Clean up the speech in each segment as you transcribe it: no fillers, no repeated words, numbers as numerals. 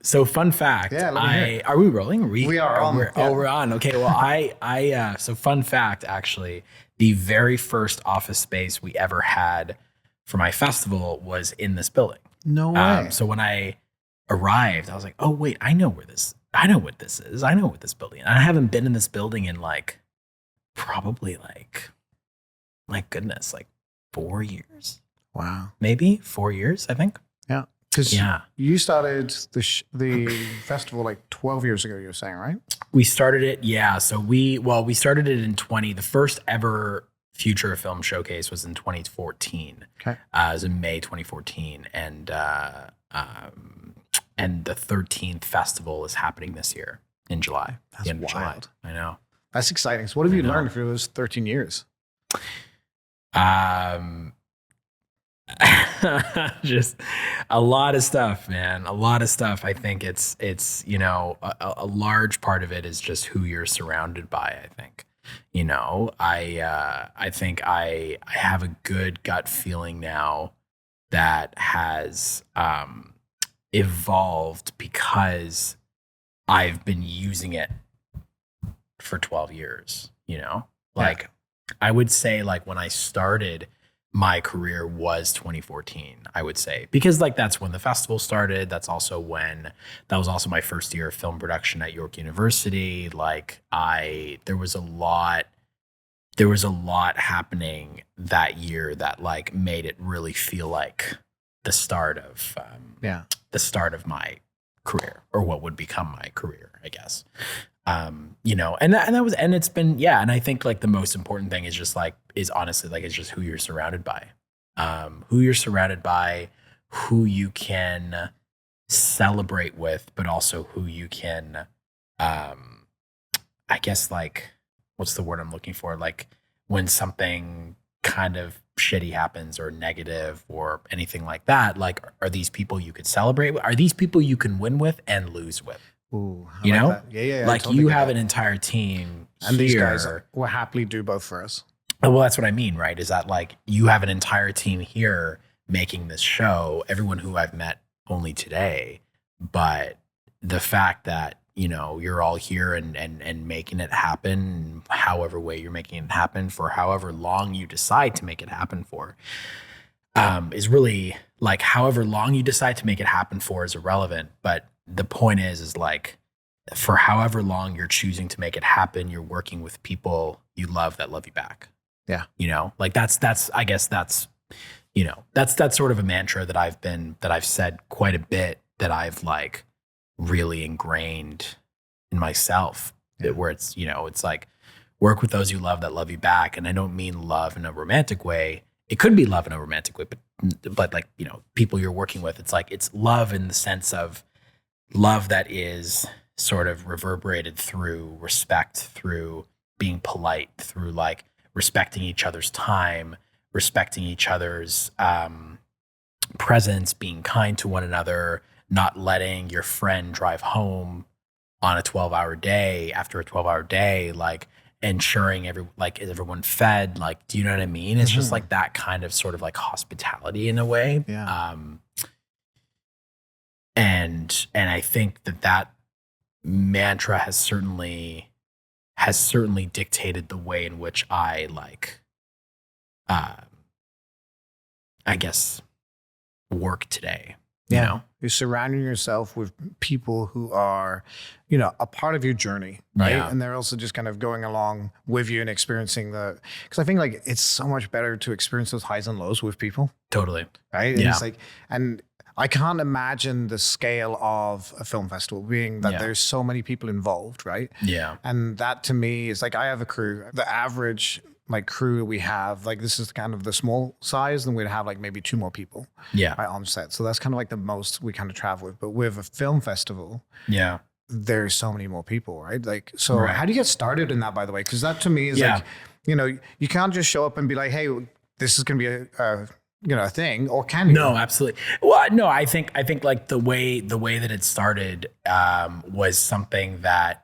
So fun fact, Yeah, let me hear it. are we rolling? We are on. We're on. Okay. Well, so fun fact, actually, the very first office space we ever had for my festival was in this building. No way. So when I arrived, I was like, oh, wait, I know I know what this is. I know what this building is. I haven't been in this building in like, probably like, my goodness, like 4 years, Wow. maybe 4 years, I think. Yeah. Because Yeah. you started the festival like 12 years ago, you were saying, right? We started it, yeah. So we started it in 20. The first ever Future of Film showcase was in 2014. Okay. It was in May 2014, and the 13th festival is happening this year in July. That's the end of July. wild. I know. That's exciting. So what have you know. learned through those 13 years? Just a lot of stuff, man. A lot of stuff. I think it's a large part of it is just who you're surrounded by. I think, I think I have a good gut feeling now that has evolved because I've been using it for 12 years. Like I would say, like when I started my career was 2014, I would say, because like that's when the festival started. That was also my first year of film production at York University. Like there was a lot happening that year that like made it really feel like the start of my career, or what would become my career, I guess. And it's been, yeah. And I think like the most important thing is honestly, like, it's just who you're surrounded by, who you can celebrate with, but also who you can, I guess, like, what's the word I'm looking for? Like when something kind of shitty happens or negative or anything like that, like, are these people you could celebrate with? Are these people you can win with and lose with? Ooh, I like that. Yeah. Like totally you have an entire team and here. These guys will happily do both for us. Well, that's what I mean, right? Is that like you have an entire team here making this show, everyone who I've met only today, but the fact that, you're all here and making it happen, however way you're making it happen for however long you decide to make it happen for, is really like, however long you decide to make it happen for is irrelevant. But the point is like, for however long you're choosing to make it happen, you're working with people you love that love you back. Yeah. Like that's I guess that's sort of a mantra that I've said quite a bit, that I've like really ingrained in myself, where it's, it's like, work with those you love that love you back. And I don't mean love in a romantic way. It could be love in a romantic way, but like, people you're working with, it's like, it's love in the sense of love that is sort of reverberated through respect, through being polite, through like respecting each other's time, respecting each other's presence, being kind to one another, not letting your friend drive home on a 12-hour day, after a 12-hour day, like ensuring is everyone fed? Like, do you know what I mean? It's just like that kind of sort of like hospitality in a way. Yeah. And I think that mantra has certainly dictated the way in which I like, I guess, work today. You're surrounding yourself with people who are, a part of your journey, right? Yeah. And they're also just kind of going along with you and experiencing because I think like it's so much better to experience those highs and lows with people. Totally. Right. And Yeah. it's like, and I can't imagine the scale of a film festival being that there's so many people involved, right? Yeah. And that to me is like, I have a crew, the average like crew we have, like this is kind of the small size, then we'd have like maybe 2 more people right, on set. So that's kind of like the most we kind of travel with. But with a film festival, there's so many more people, right? Like, so how do you get started in that, by the way? Because that to me is like, you can't just show up and be like, hey, this is going to be a thing, or can you? No, absolutely. Well, no, I think like the way that it started was something that,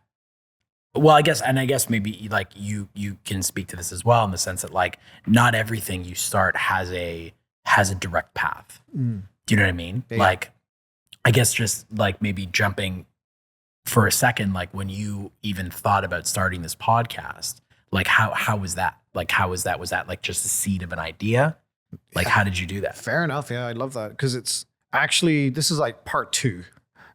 well, I guess maybe like you can speak to this as well, in the sense that like not everything you start has a direct path. Do you know what I mean? Yeah. Like I guess just like maybe jumping for a second, like when you even thought about starting this podcast, like how was that? Like how was that? Was that like just a seed of an idea? Like how did you do that? Fair enough. Yeah, I love that because it's actually this is like part two.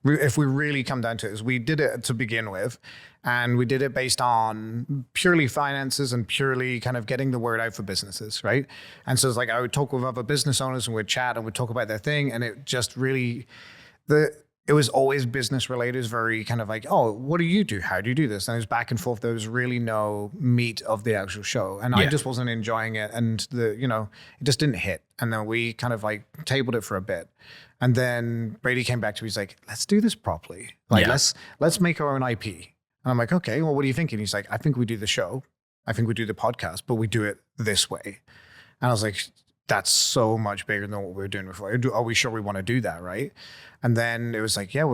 If we really come down to it, is we did it to begin with, and we did it based on purely finances and purely kind of getting the word out for businesses, right? And so it's like I would talk with other business owners and we'd chat and we'd talk about their thing, and it just really it was always business related. It was very kind of like, oh, what do you do? How do you do this? And it was back and forth. There was really no meat of the actual show. And I just wasn't enjoying it. And it just didn't hit. And then we kind of like tabled it for a bit. And then Brady came back to me. He's like, let's do this properly. Like, let's make our own IP. And I'm like, okay, well, what are you thinking? He's like, I think we do the show. I think we do the podcast, but we do it this way. And I was like, that's so much bigger than what we were doing before. Are we sure we want to do that, right? And then it was like, yeah,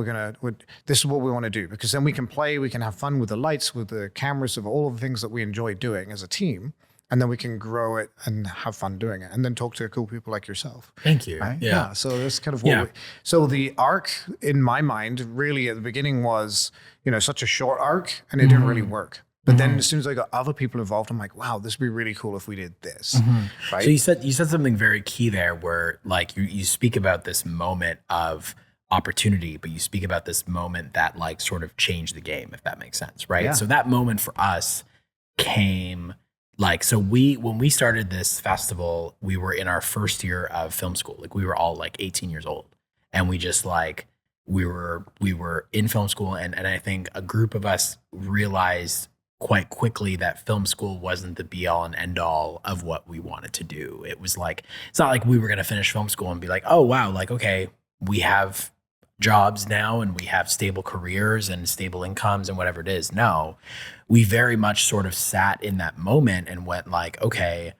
this is what we want to do, because then we can play, we can have fun with the lights, with the cameras, of all of the things that we enjoy doing as a team. And then we can grow it and have fun doing it, and then talk to cool people like yourself. Thank you. Right? Yeah. So that's kind of what so the arc in my mind really at the beginning was, such a short arc, and it didn't really work. But then as soon as I got other people involved, I'm like, wow, this would be really cool if we did this. Right? So you said something very key there where like you speak about this moment of opportunity, but you speak about this moment that like sort of changed the game, if that makes sense, right? Yeah. So that moment for us came like, so when we started this festival, we were in our first year of film school. Like we were all like 18 years old, and we just like, we were in film school. And I think a group of us realized quite quickly that film school wasn't the be all and end all of what we wanted to do. It was like, it's not like we were going to finish film school and be like, oh, wow, like, okay, we have jobs now and we have stable careers and stable incomes and whatever it is. No, we very much sort of sat in that moment and went like, okay,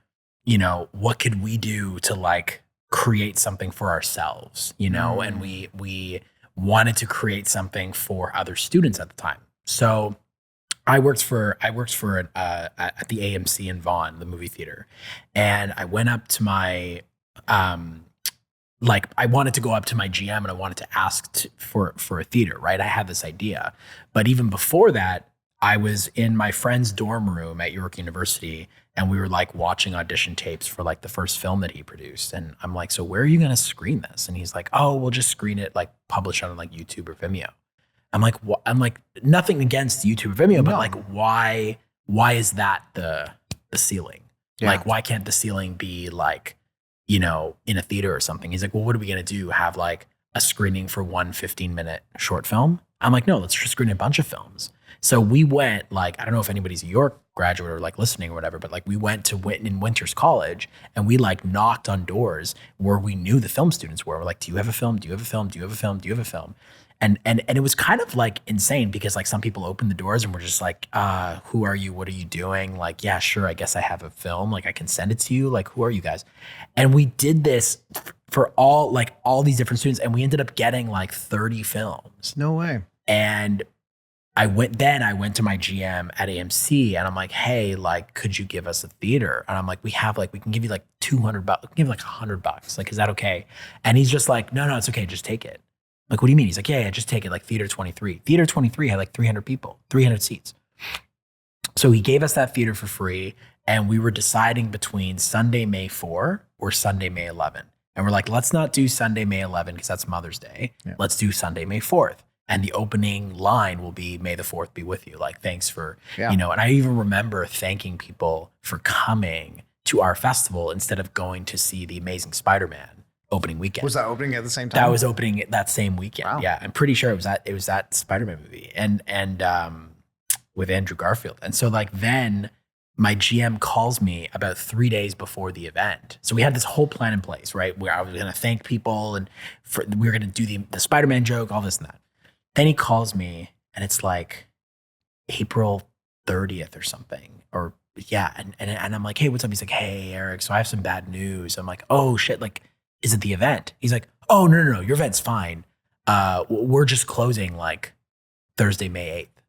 what could we do to like create something for ourselves, and we wanted to create something for other students at the time. So I worked for at the AMC in Vaughan, the movie theater, and I went up to my I wanted to go up to my GM and I wanted to ask for a theater, right? I had this idea, but even before that, I was in my friend's dorm room at York University, and we were like watching audition tapes for like the first film that he produced, and I'm like, so where are you going to screen this? And he's like, oh, we'll just screen it, like publish on like YouTube or Vimeo. I'm like, nothing against YouTube or Vimeo, but like, why is that the ceiling? Yeah. Like, why can't the ceiling be like, in a theater or something? He's like, well, what are we going to do? Have like a screening for one 15-minute short film? I'm like, no, let's just screen a bunch of films. So we went like, I don't know if anybody's a York graduate or like listening or whatever, but like we went to in Winters College and we like knocked on doors where we knew the film students were. We're like, do you have a film? Do you have a film? Do you have a film? Do you have a film? And it was kind of like insane because like some people opened the doors and were just like, who are you? What are you doing? Like, yeah, sure. I guess I have a film. Like I can send it to you. Like, who are you guys? And we did this for all these different students. And we ended up getting like 30 films. No way. And I went to my GM at AMC and I'm like, hey, like, could you give us a theater? And I'm like, we can give you like $200, we can give you like $100. Like, is that okay? And he's just like, no, it's okay. Just take it. Like, what do you mean? He's like, yeah, just take it. Like Theater 23. Theater 23 had like 300 people, 300 seats. So he gave us that theater for free. And we were deciding between Sunday, May 4 or Sunday, May 11. And we're like, let's not do Sunday, May 11 because that's Mother's Day. Yeah. Let's do Sunday, May 4th. And the opening line will be, may the 4th be with you. Like, thanks for, and I even remember thanking people for coming to our festival instead of going to see The Amazing Spider-Man opening weekend. Was that opening at the same time? That was opening that same weekend. Wow. Yeah. I'm pretty sure it was that Spider-Man movie and with Andrew Garfield. And so like then my GM calls me about 3 days before the event. So we had this whole plan in place, right? Where I was going to thank people and we were going to do the Spider-Man joke, all this and that. Then he calls me and it's like April 30th or something. Or yeah. And I'm like, hey, what's up? He's like, hey, Eric, so I have some bad news. I'm like, oh shit. Like, is it the event? He's like, oh, no. Your event's fine. We're just closing like Thursday, May 8th.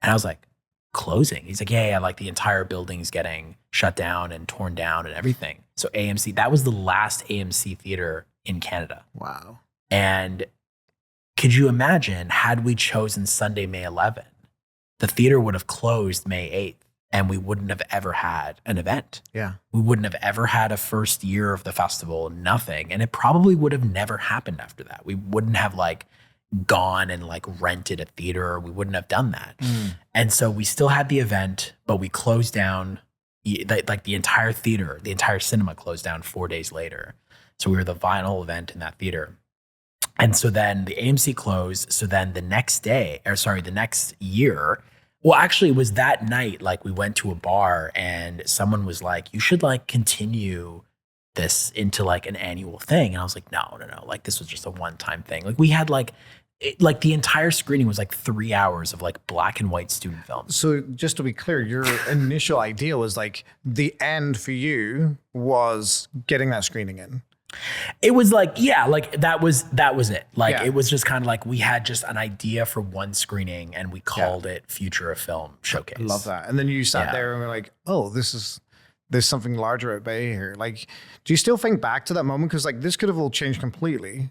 And I was like, closing? He's like, yeah, like the entire building's getting shut down and torn down and everything. So AMC, that was the last AMC theater in Canada. Wow. And could you imagine had we chosen Sunday, May 11th, the theater would have closed May 8th and we wouldn't have ever had an event. Yeah. We wouldn't have ever had a first year of the festival, nothing. And it probably would have never happened after that. We wouldn't have like gone and like rented a theater. We wouldn't have done that. And so we still had the event, but we closed down like the entire theater, the entire cinema closed down 4 days later. So we were the final event in that theater. And so then the AMC closed. So then the next year, well, actually it was that night, like we went to a bar and someone was like, you should like continue this into like an annual thing. And I was like, no. Like this was just a one-time thing. Like we had like the entire screening was like 3 hours of like black and white student films. So just to be clear, your initial idea was like the end for you was getting that screening in. It was like, yeah, like that was it. Like it was just kind of like we had just an idea for one screening and we called it Future of Film Showcase. I love that. And then you sat there and were like, oh, there's something larger at bay here. Like, do you still think back to that moment? Because like this could have all changed completely.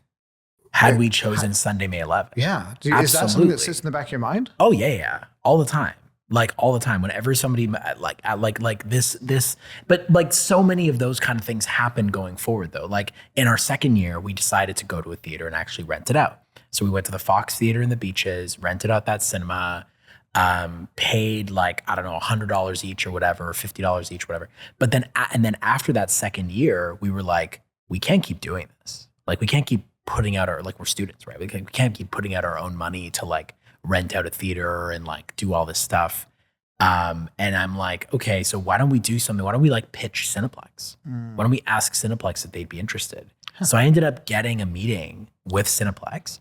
Had we chosen Sunday, May 11th. Yeah. Is that something that sits in the back of your mind? Oh yeah. All the time. Like all the time, whenever somebody like this, but like so many of those kind of things happen going forward though. Like in our second year, we decided to go to a theater and actually rent it out. So we went to the Fox Theater in the Beaches, rented out that cinema, paid like, I don't know, $100 each or whatever, or $50 each, whatever. But then, and then after that second year, we were like, we can't keep doing this. Like we can't keep putting out like we're students, right? We can't keep putting out our own money to like rent out a theater and like do all this stuff. And I'm like, okay, so why don't we do something? Why don't we like pitch Cineplex? Why don't we ask Cineplex if they'd be interested? So I ended up getting a meeting with Cineplex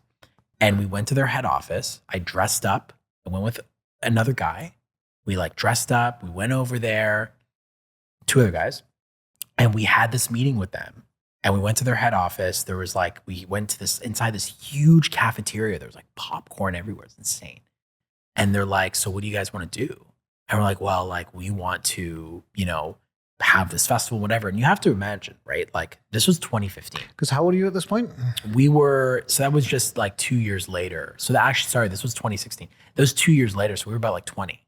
and we went to their head office. I dressed up. I went with another guy. We like dressed up. We went over there, 2 other guys, and we had this meeting with them. And we went to their head office. There was like, we went to inside this huge cafeteria. There was like popcorn everywhere. It's insane. And they're like, so what do you guys want to do? And we're like, well, like we want to, have this festival, whatever. And you have to imagine, right? Like this was 2015. Because how old are you at this point? So that was just like 2 years later. So this was 2016. That was 2 years later. So we were about like 20.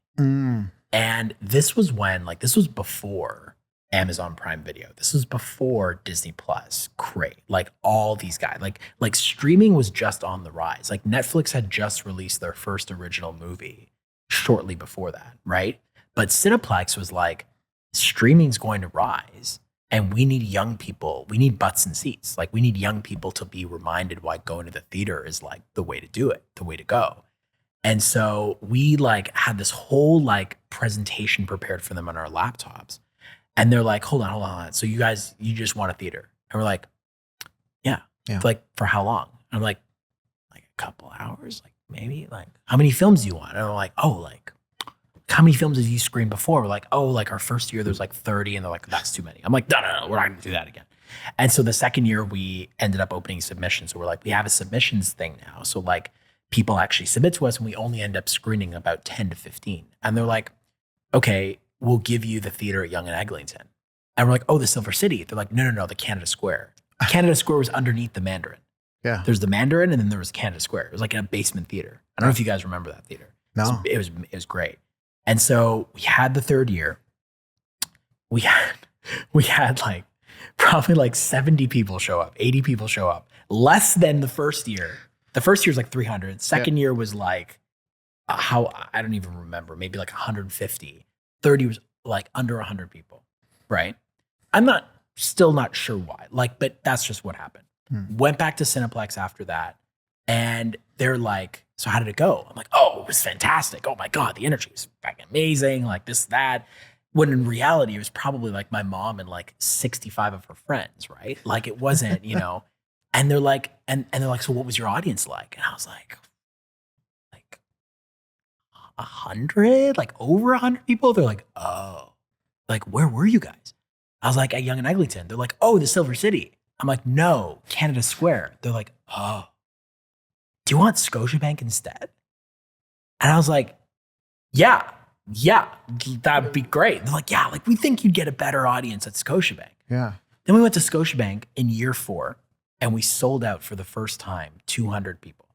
And this was this was before Amazon Prime Video. This was before Disney Plus, Crave, like all these guys, like streaming was just on the rise. Like Netflix had just released their first original movie shortly before that, right? But Cineplex was like, streaming's going to rise and we need young people. We need butts and seats. Like we need young people to be reminded why going to the theater is like the way to do it, the way to go. And so we like had this whole like presentation prepared for them on our laptops. And they're like, hold on. So you just want a theater? And we're like, yeah. Like for how long? And I'm like a couple hours, like maybe. Like how many films do you want? And I'm like, oh, like how many films have you screened before? We're like, oh, like our first year there's like 30, and they're like, that's too many. I'm like, no, we're not gonna do that again. And so the second year we ended up opening submissions. So we're like, we have a submissions thing now. So like people actually submit to us, and we only end up screening about 10 to 15. And they're like, okay, we'll give you the theater at Yonge and Eglinton. And we're like, oh, the Silver City. They're like, no, the Canada Square. Canada Square was underneath the Mandarin. Yeah. There's the Mandarin and then there was Canada Square. It was like in a basement theater. I don't know if you guys remember that theater. No. It was great. And so we had the third year. We had like probably like 70 people show up, 80 people show up. Less than the first year. The first year was like 300. Second year was like I don't even remember, maybe like 150. 30 was like under 100 people, right? I'm still not sure why, but that's just what happened. Went back to Cineplex after that, and they're like, so how did it go? I'm like, oh, it was fantastic. Oh my God, the energy was fucking amazing, like this, that. When in reality, it was probably like my mom and like 65 of her friends, right? Like it wasn't, and they're like, and they're like, so what was your audience like? And I was like 100, like over 100 people. They're like, oh, like where were you guys? I was like at Yonge and Eglinton. They're like, oh, the Silver City. I'm like, no, Canada Square. They're like, oh, do you want Scotiabank instead? And I was like, yeah, that'd be great. They're like, yeah, like we think you'd get a better audience at Scotiabank. Yeah. Then we went to Scotiabank in year 4 and we sold out for the first time 200 people.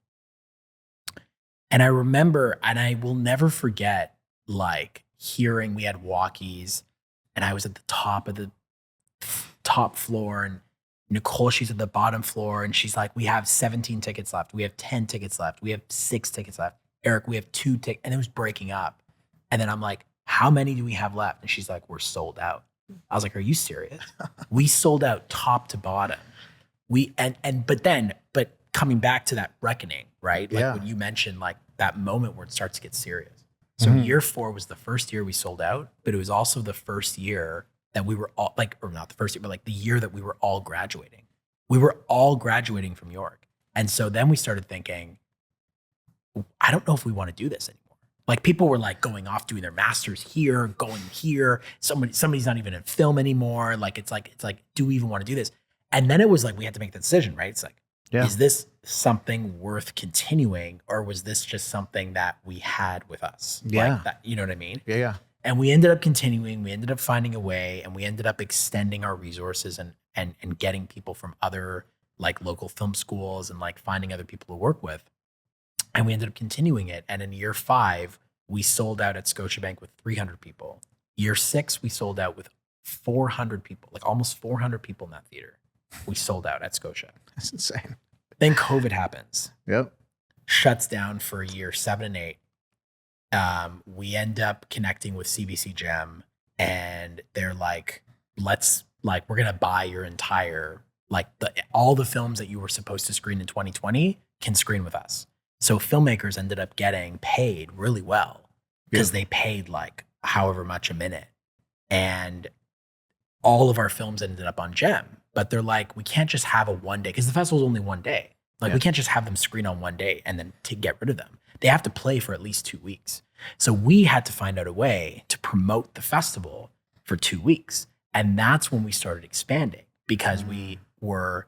And I remember, and I will never forget, like hearing we had walkies, and I was at the top of the top floor, and Nicole, she's at the bottom floor, and she's like, we have 17 tickets left. We have 10 tickets left. We have 6 tickets left. Eric, we have 2 tickets. And it was breaking up. And then I'm like, how many do we have left? And she's like, we're sold out. I was like, are you serious? We sold out top to bottom. But coming back to that reckoning, right? Like when you mentioned like that moment where it starts to get serious. So year 4 was the first year we sold out, but it was also the first year that we were all like, or not the first year, but like the year that we were all graduating. We were all graduating from York. And so then we started thinking, I don't know if we want to do this anymore. Like people were like going off doing their masters here, going here. Somebody's not even in film anymore. Like it's like, do we even want to do this? And then it was like, we had to make the decision, right? It's like, is this something worth continuing, or was this just something that we had with us? Yeah. Like that, you know what I mean? Yeah. And we ended up continuing, we ended up finding a way, and we ended up extending our resources and getting people from other like local film schools and like finding other people to work with. And we ended up continuing it. And in year 5, we sold out at Scotiabank with 300 people. Year 6, we sold out with 400 people, like almost 400 people in that theater. We sold out at Scotia. That's insane. Then COVID happens. Yep. Shuts down for year 7 and 8. We end up connecting with CBC Gem, and they're like, we're going to buy your entire, like all the films that you were supposed to screen in 2020 can screen with us. So filmmakers ended up getting paid really well because they paid like however much a minute. And all of our films ended up on Gem, but they're like, we can't just have a one day, because the festival's only one day. Like we can't just have them screen on one day and then to get rid of them. They have to play for at least 2 weeks. So we had to find out a way to promote the festival for 2 weeks. And that's when we started expanding, because we were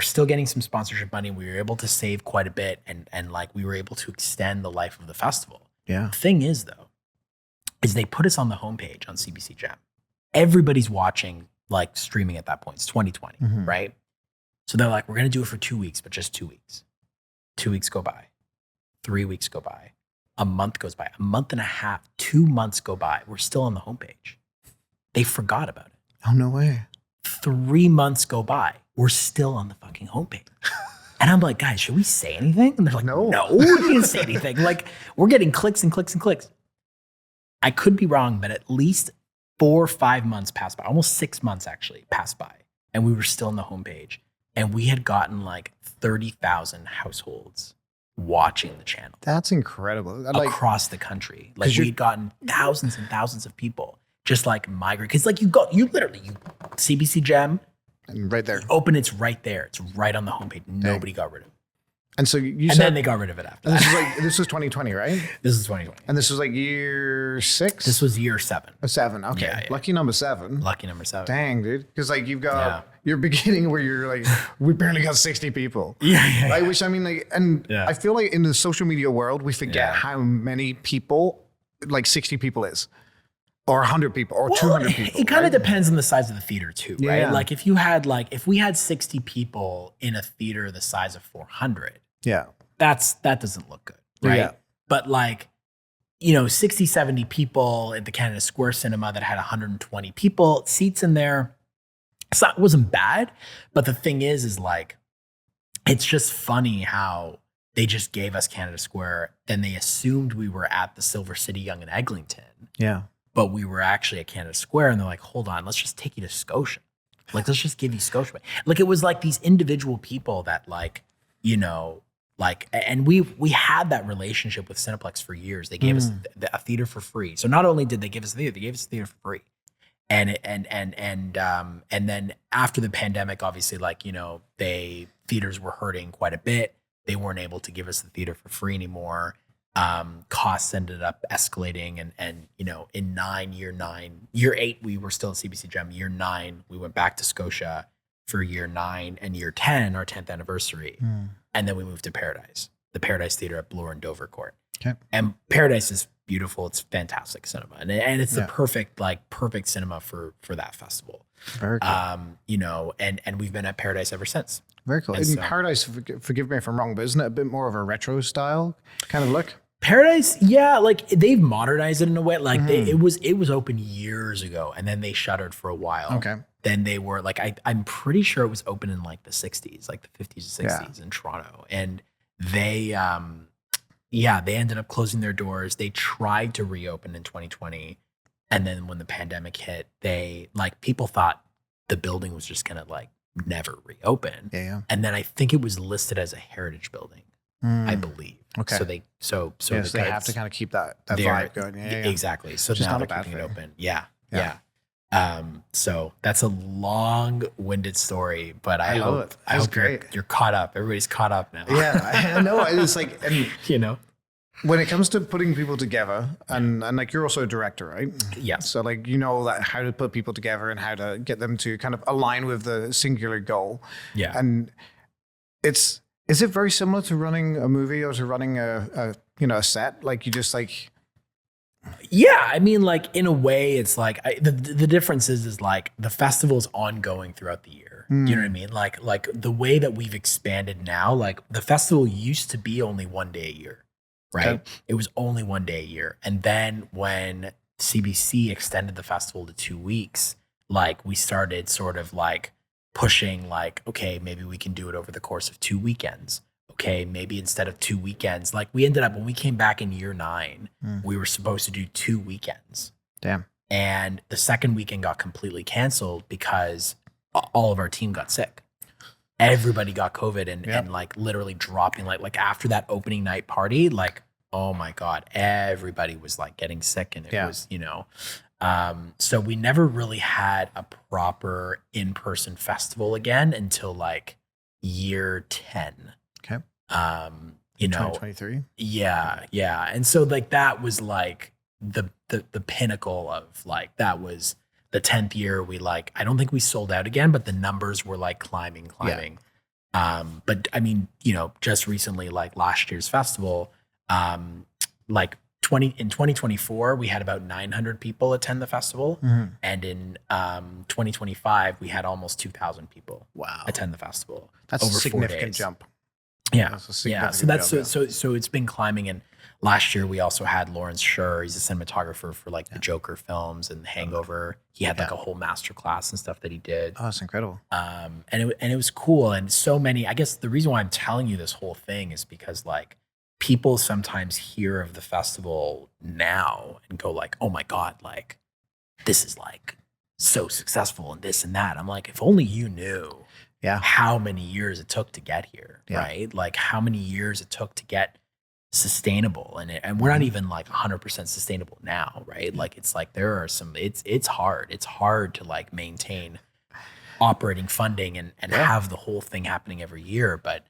still getting some sponsorship money. We were able to save quite a bit, and like we were able to extend the life of the festival. Yeah. The thing is though, is they put us on the homepage on CBC Gem. Everybody's watching, like streaming at that point. It's 2020, right? So they're like, we're going to do it for 2 weeks, but just 2 weeks. 2 weeks go by. 3 weeks go by. A month goes by. A month and a half, 2 months go by. We're still on the homepage. They forgot about it. Oh, no way. 3 months go by. We're still on the fucking homepage. And I'm like, guys, should we say anything? And they're like, no, we didn't say anything. Like, we're getting clicks and clicks and clicks. I could be wrong, but at least 4 or 5 months passed by, almost 6 months actually passed by. And we were still on the homepage. And we had gotten like 30,000 households watching the channel. That's incredible. Across the country. Like we'd gotten thousands and thousands of people just like migrate. Cause like you CBC Gem. And right there. Open, it's right there. It's right on the homepage. Nobody got rid of it. And so you said, then they got rid of it after that. This was 2020, right? This is 2020. And this was like year 6? This was year 7. 7, okay. Yeah. Lucky number 7. Lucky number 7. Dang, dude. Because like you've got your beginning where you're like, we barely got 60 people. Yeah. Right? Which I mean, like, and I feel like in the social media world, we forget how many people, like 60 people is. Or 100 people, or 200 people. It kind of depends on the size of the theater too, right? Yeah. Like if we had 60 people in a theater the size of 400, that doesn't look good, right? Yeah. But like, 60, 70 people at the Canada Square Cinema that had 120 people seats in there, it wasn't bad. But the thing is like, it's just funny how they just gave us Canada Square, then they assumed we were at the Silver City, Yonge and Eglinton. Yeah. But we were actually at Canada Square, and they're like, hold on, let's just take you to Scotia. Like, let's just give you Scotia. Like, it was like these individual people that and we had that relationship with Cineplex for years. They gave us a theater for free. So not only did they give us a theater, they gave us a theater for free. And then after the pandemic, obviously, theaters were hurting quite a bit. They weren't able to give us the theater for free anymore. Costs ended up escalating, and in year 8, we were still at CBC Gem. Year 9, we went back to Scotia for year 9, and year 10, our 10th anniversary. And then we moved to Paradise, the Paradise Theater at Bloor and Dovercourt. Okay. And Paradise is beautiful. It's fantastic cinema. And it's the perfect cinema for that festival. Very cool. And we've been at Paradise ever since. Very cool. And Paradise, forgive me if I'm wrong, but isn't it a bit more of a retro style kind of look? Paradise, yeah, like they've modernized it in a way. Like it was open years ago, and then they shuttered for a while. Okay. Then they were like, I'm pretty sure it was open in like the 60s, like the 50s and 60s in Toronto. And they, they ended up closing their doors. They tried to reopen in 2020. And then when the pandemic hit, people thought the building was just going to like never reopen. Yeah. And then I think it was listed as a heritage building, I believe. Okay. So they have to kind of keep that vibe going. Yeah. Exactly. So just now not they're a bad keeping it thing. open. Yeah. So that's a long-winded story, but I love hope, it. I hope you're caught up. Everybody's caught up now. Yeah, I know. It's like, and you know, when it comes to putting people together, and like you're also a director, right? Yeah. So like you know that how to put people together and how to get them to kind of align with the singular goal. Yeah. And is it very similar to running a movie or to running a set? Like you just like. Yeah, I mean, like in a way, it's like the difference is like the festival is ongoing throughout the year. You know what I mean? Like the way that we've expanded now, like the festival used to be only 1 day a year, right? Okay. It was only 1 day a year, and then when CBC extended the festival to 2 weeks, like we started sort of like pushing, like okay, maybe we can do it over the course of 2 weekends. Okay, maybe instead of 2 weekends, like we ended up when we came back in year 9, we were supposed to do 2 weekends. Damn. And the second weekend got completely canceled because all of our team got sick. Everybody got COVID and like literally dropping like after that opening night party, like, oh my God, everybody was like getting sick and it was, so we never really had a proper in-person festival again until like year 10. Okay. 2023. Yeah. And so like that was like the pinnacle of like that was the 10th year. We like I don't think we sold out again, but the numbers were like climbing. But I mean, just recently, like last year's festival, like in 2024, we had about 900 people attend the festival, and in 2025, we had almost 2,000 people attend the festival. That's over a significant 4 days. jump. Yeah. So it's been last year we also had Lawrence Sher. He's a cinematographer for like the Joker films and Hangover. He had like a whole master class and stuff that he did. Oh, that's incredible. And it was cool. And so many, I guess the reason why I'm telling you this whole thing is because like people sometimes hear of the festival now and go like, oh my God, like this is like so successful and this and that. I'm like, if only you knew how many years it took to get here, right? Like how many years it took to get sustainable. And we're not even like 100% sustainable now, right? Like it's like there are some, it's hard. It's hard to like maintain operating funding and have the whole thing happening every year. But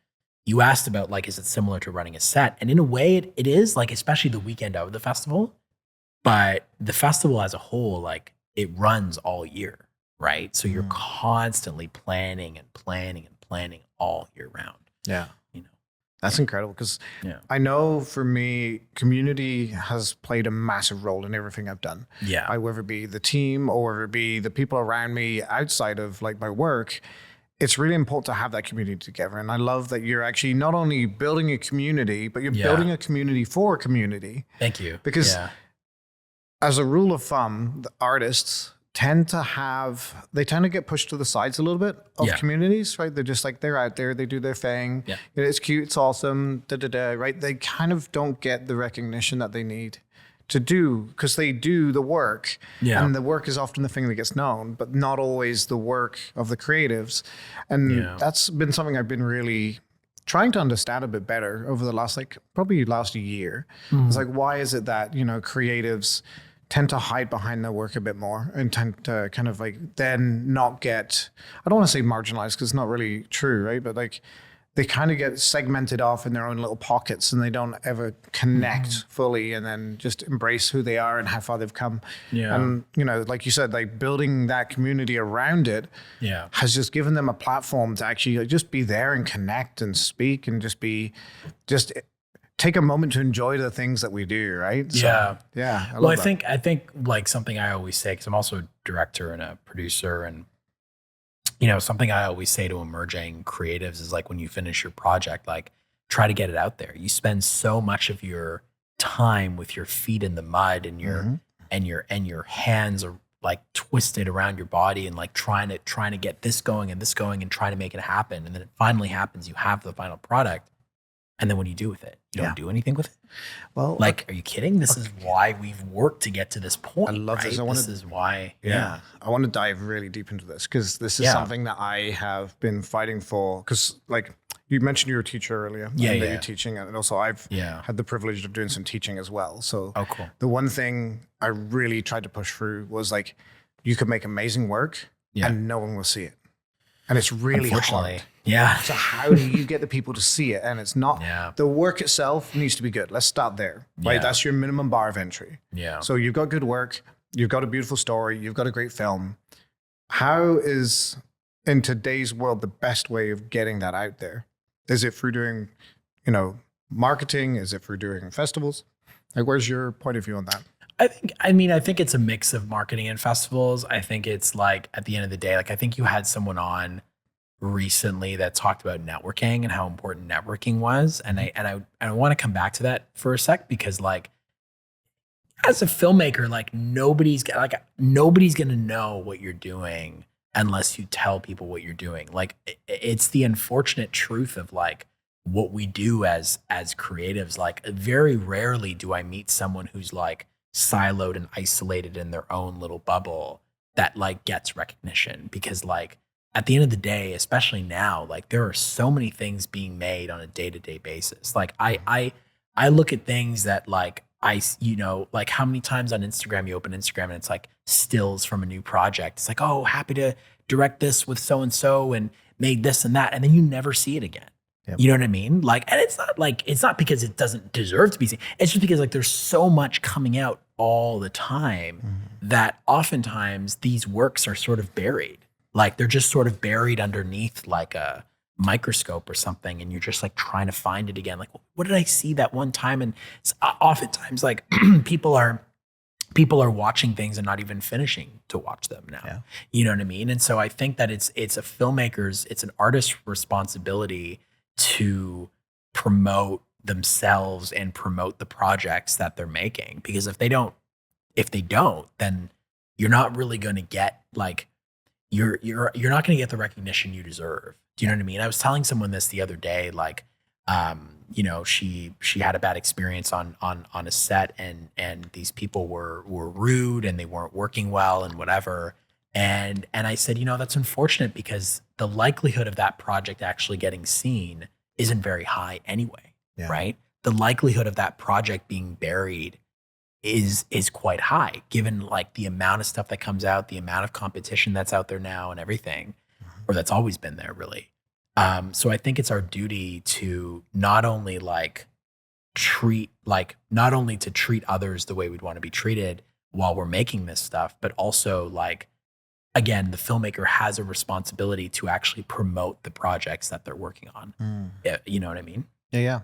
you asked about like, is it similar to running a set? And in a way it is, like, especially the weekend of the festival, but the festival as a whole, like it runs all year. Right. So you're constantly planning all year round. Yeah. That's incredible because I know for me, community has played a massive role in everything I've done. Yeah. Whether it be the team or whether it be the people around me outside of like my work, it's really important to have that community together. And I love that you're actually not only building a community, but you're building a community for a community. Thank you. Because as a rule of thumb, the artists tend to get pushed to the sides a little bit of communities, right? They're just like, they're out there, they do their thing. Yeah. It's cute, it's awesome, right? They kind of don't get the recognition that they need to do because they do the work. Yeah. And the work is often the thing that gets known, but not always the work of the creatives. And that's been something I've been really trying to understand a bit better over the last year. It's like, why is it that, creatives tend to hide behind their work a bit more and tend to kind of like then not get, I don't want to say marginalized because it's not really true, right? But like they kind of get segmented off in their own little pockets and they don't ever connect fully and then just embrace who they are and how far they've come. Yeah. And, like you said, like building that community around it has just given them a platform to actually like, just be there and connect and speak and just take a moment to enjoy the things that we do, right? So, I think like something I always say, because I'm also a director and a producer, and something I always say to emerging creatives is like when you finish your project, like try to get it out there. You spend so much of your time with your feet in the mud and your hands are like twisted around your body and like trying to get this going and trying to make it happen. And then it finally happens. You have the final product. And then what do you do with it? You don't do anything with it. Well, like, are you kidding? This is why we've worked to get to this point. I love this. This is why. Yeah. I want to dive really deep into this because this is something that I have been fighting for. Because like you mentioned, you were a teacher earlier. You're teaching, and also I've had the privilege of doing some teaching as well. So cool. The one thing I really tried to push through was like, you could make amazing work and no one will see it. And it's really hard. Yeah. So how do you get the people to see it? And it's not the work itself needs to be good. Let's start there. Right. That's your minimum bar of entry. Yeah. So you've got good work, you've got a beautiful story, you've got a great film. How is in today's world the best way of getting that out there? Is it through doing, marketing? Is it through doing festivals? Like where's your point of view on that? I think it's a mix of marketing and festivals. I think it's like at the end of the day, like I think you had someone on recently that talked about networking and how important networking was. And I want to come back to that for a sec because like as a filmmaker, like nobody's going to know what you're doing unless you tell people what you're doing. Like it's the unfortunate truth of like what we do as creatives. Like very rarely do I meet someone who's like siloed and isolated in their own little bubble that like gets recognition because like at the end of the day, especially now, like there are so many things being made on a day-to-day basis. Like I look at things that like like how many times on Instagram you open Instagram and it's like stills from a new project. It's like, oh, happy to direct this with so-and-so and made this and that. And then you never see it again. Yep. You know what I mean? Like, and it's not because it doesn't deserve to be seen. It's just because like there's so much coming out all the time that oftentimes these works are sort of buried. Like they're just sort of buried underneath like a microscope or something. And you're just like trying to find it again. Like, what did I see that one time? And it's oftentimes like people are watching things and not even finishing to watch them now. Yeah. You know what I mean? And so I think that it's a filmmaker's, it's an artist's responsibility to promote themselves and promote the projects that they're making. Because if they don't, then you're not really going to get like, you're not going to get the recognition you deserve. Do you know what I mean? I was telling someone this the other day, like, she had a bad experience on a set and these people were rude and they weren't working well and whatever. And I said, that's unfortunate because the likelihood of that project actually getting seen isn't very high anyway, right? The likelihood of that project being buried is quite high given like the amount of stuff that comes out, the amount of competition that's out there now and everything, or that's always been there really. So I think it's our duty to not only to treat others the way we'd want to be treated while we're making this stuff, but also like, again, the filmmaker has a responsibility to actually promote the projects that they're working on. Yeah, you know what I mean? Yeah.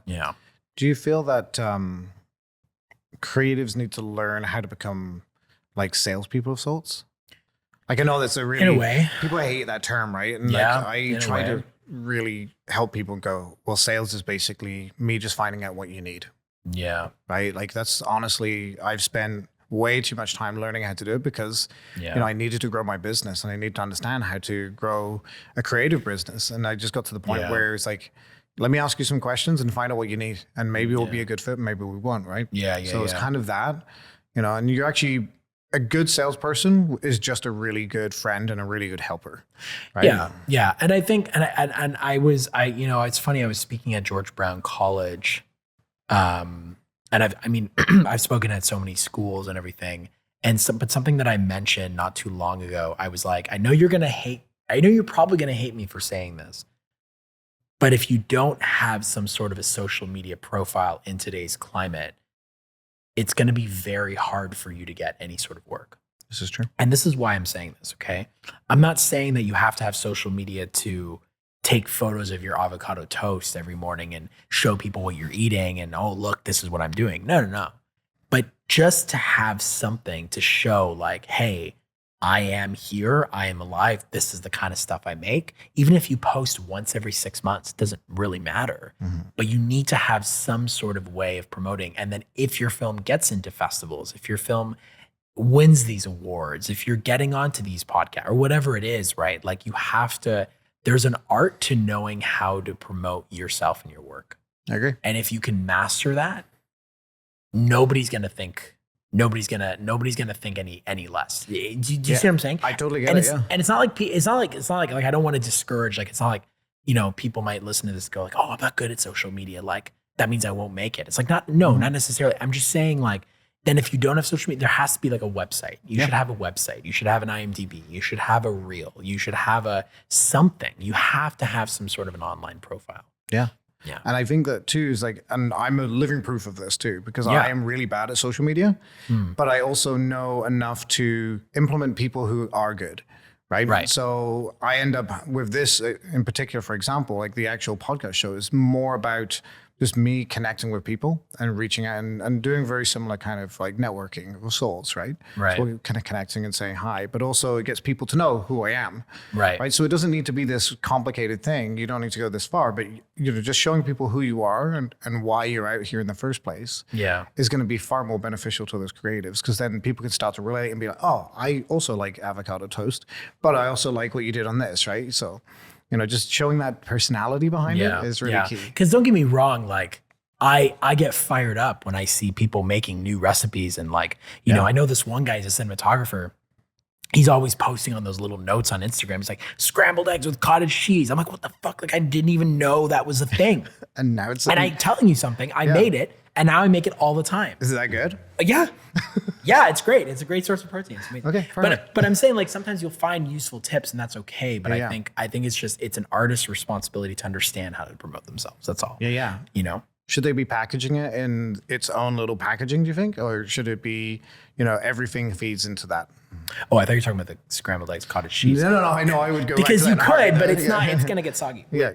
Do you feel that creatives need to learn how to become like salespeople of sorts? Like I know that's a really, in a way, people hate that term, right? And like I try to really help people go, well, sales is basically me just finding out what you need. Yeah. Right? Like that's honestly, I've spent way too much time learning how to do it because I needed to grow my business and I need to understand how to grow a creative business. And I just got to the point where it's like, let me ask you some questions and find out what you need. And maybe we'll be a good fit, maybe we won't, right? So it's kind of that, and you're actually a good salesperson is just a really good friend and a really good helper. Right? Yeah. And I think, it's funny, I was speaking at George Brown College, and I've spoken at so many schools and everything. But something that I mentioned not too long ago, I was like, I know you're probably going to hate me for saying this, but if you don't have some sort of a social media profile in today's climate, it's going to be very hard for you to get any sort of work. This is true. And this is why I'm saying this, okay? I'm not saying that you have to have social media to take photos of your avocado toast every morning and show people what you're eating and, oh, look, this is what I'm doing. No. But just to have something to show like, hey, I am here, I am alive, this is the kind of stuff I make. Even if you post once every 6 months, it doesn't really matter. But you need to have some sort of way of promoting. And then if your film gets into festivals, if your film wins these awards, if you're getting onto these podcasts or whatever it is, right? Like you have to, there's an art to knowing how to promote yourself and your work. I agree. And if you can master that, nobody's gonna think any less. Do you see what I'm saying? I totally get and it. And it's not like I don't want to discourage. Like it's not like, you know, people might listen to this and go like, oh, I'm not good at social media. Like that means I won't make it. It's like not necessarily. I'm just saying like, then if you don't have social media, there has to be like a website. You should have a website. You should have an IMDb. You should have a reel. You should have a something. You have to have some sort of an online profile. Yeah. Yeah. And I think that too is like, and I'm a living proof of this too, because I am really bad at social media, but I also know enough to implement people who are good. Right. So I end up with this in particular, for example, like the actual podcast show is more about just me connecting with people and reaching out and doing very similar kind of like networking of sorts, right? Right. So we're kind of connecting and saying hi, but also it gets people to know who I am. Right. So it doesn't need to be this complicated thing. You don't need to go this far, but you know, just showing people who you are and why you're out here in the first place is going to be far more beneficial to those creatives, because then people can start to relate and be like, oh, I also like avocado toast, but I also like what you did on this, right? So, you know, just showing that personality behind it is really key. Because don't get me wrong, like I get fired up when I see people making new recipes and like, you know, I know this one guy is a cinematographer. He's always posting on those little notes on Instagram. He's like, scrambled eggs with cottage cheese. I'm like, what the fuck? Like I didn't even know that was a thing. And now it's and I'm telling you something, I made it and now I make it all the time. Is that good? Yeah. Yeah, it's great. It's a great source of protein. Okay, but I'm saying like sometimes you'll find useful tips and that's okay. But I think it's an artist's responsibility to understand how to promote themselves. That's all. Yeah. You know? Should they be packaging it in its own little packaging, do you think? Or should it be, you know, everything feeds into that? Oh, I thought you were talking about the scrambled eggs, cottage cheese. No. I know I would go because right you to could, that. but it's not. It's gonna get soggy. Yeah.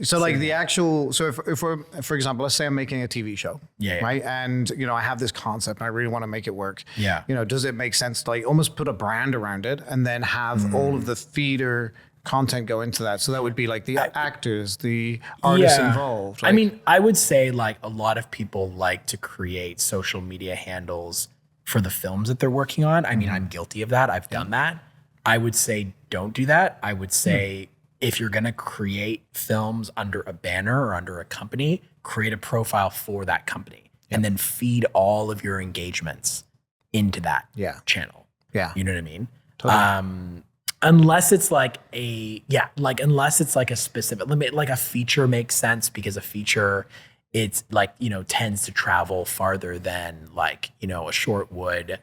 So like the actual, so if we're, for example, let's say I'm making a TV show, right? And, you know, I have this concept and I really want to make it work. Yeah. You know, does it make sense to like almost put a brand around it and then have all of the feeder content go into that? So that would be like the actors, the artists involved. Like, I mean, I would say like a lot of people like to create social media handles for the films that they're working on. I mean, I'm guilty of that. I've done that. I would say don't do that. I would say if you're going to create films under a banner or under a company, create a profile for that company and then feed all of your engagements into that channel. Yeah. You know what I mean? Totally. Unless it's like unless it's like a specific limit, like a feature makes sense because a feature, it's like, you know, tends to travel farther than like, you know, a short would.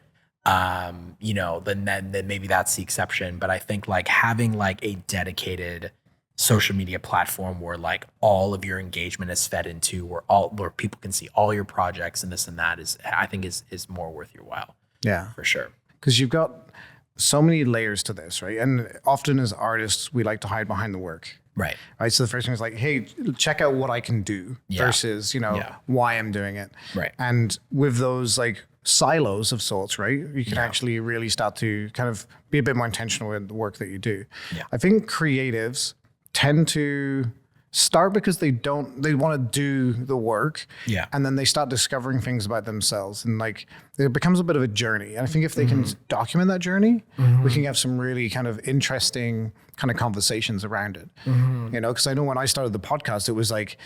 You know, then maybe that's the exception. But I think like having like a dedicated social media platform where like all of your engagement is fed into, where people can see all your projects and this and that I think is more worth your while. Yeah, for sure. Because you've got so many layers to this, right? And often as artists, we like to hide behind the work. Right. So the first thing is like, hey, check out what I can do versus, you know, why I'm doing it. Right. And with those like silos of sorts, right, you can actually really start to kind of be a bit more intentional in the work that you do. Yeah. I think creatives tend to start because they want to do the work. Yeah. And then they start discovering things about themselves and like it becomes a bit of a journey. And I think if they can document that journey, we can have some really kind of interesting kind of conversations around it. You know, because I know when I started the podcast, it was like,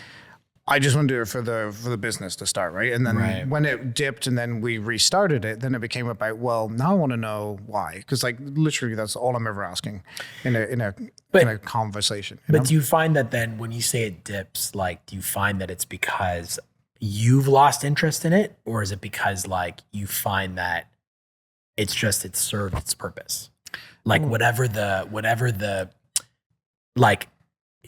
I just want to do it for the business to start, right? And then when it dipped and then we restarted it, then it became about, well, now I want to know why. Because like literally that's all I'm ever asking in a conversation. But do you find that then when you say it dips, like do you find that it's because you've lost interest in it? Or is it because like you find that it served its purpose? Like whatever the like,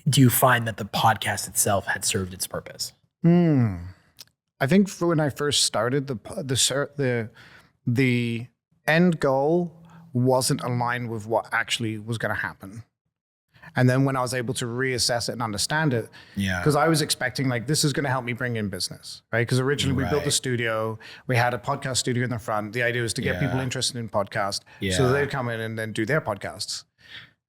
do you find that the podcast itself had served its purpose? I think for when I first started, the end goal wasn't aligned with what actually was going to happen. And then when I was able to reassess it and understand it, because I was expecting like, this is going to help me bring in business, right? Because originally we built the studio, we had a podcast studio in the front. The idea was to get people interested in podcast so they'd come in and then do their podcasts.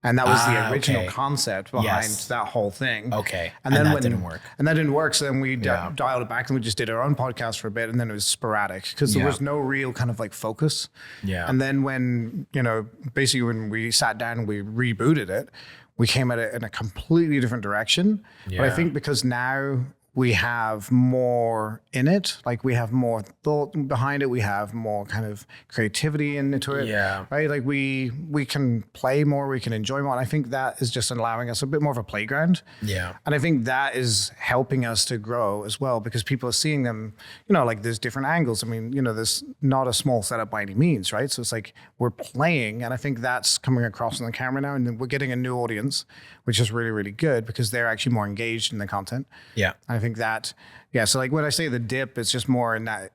And that was the original concept behind that whole thing. Okay. And then that didn't work. And that didn't work. So then we dialed it back and we just did our own podcast for a bit. And then it was sporadic because there was no real kind of like focus. Yeah. And then when, you know, basically when we sat down and we rebooted it, we came at it in a completely different direction. Yeah. But I think because now we have more in it, like we have more thought behind it, we have more kind of creativity into it, right? Like we can play more, we can enjoy more. And I think that is just allowing us a bit more of a playground. Yeah. And I think that is helping us to grow as well because people are seeing them, you know, like there's different angles. I mean, you know, there's not a small setup by any means, right? So it's like we're playing, and I think that's coming across on the camera now, and then we're getting a new audience, which is really, really good because they're actually more engaged in the content. Yeah. And I think that, so like when I say the dip, it's just more in that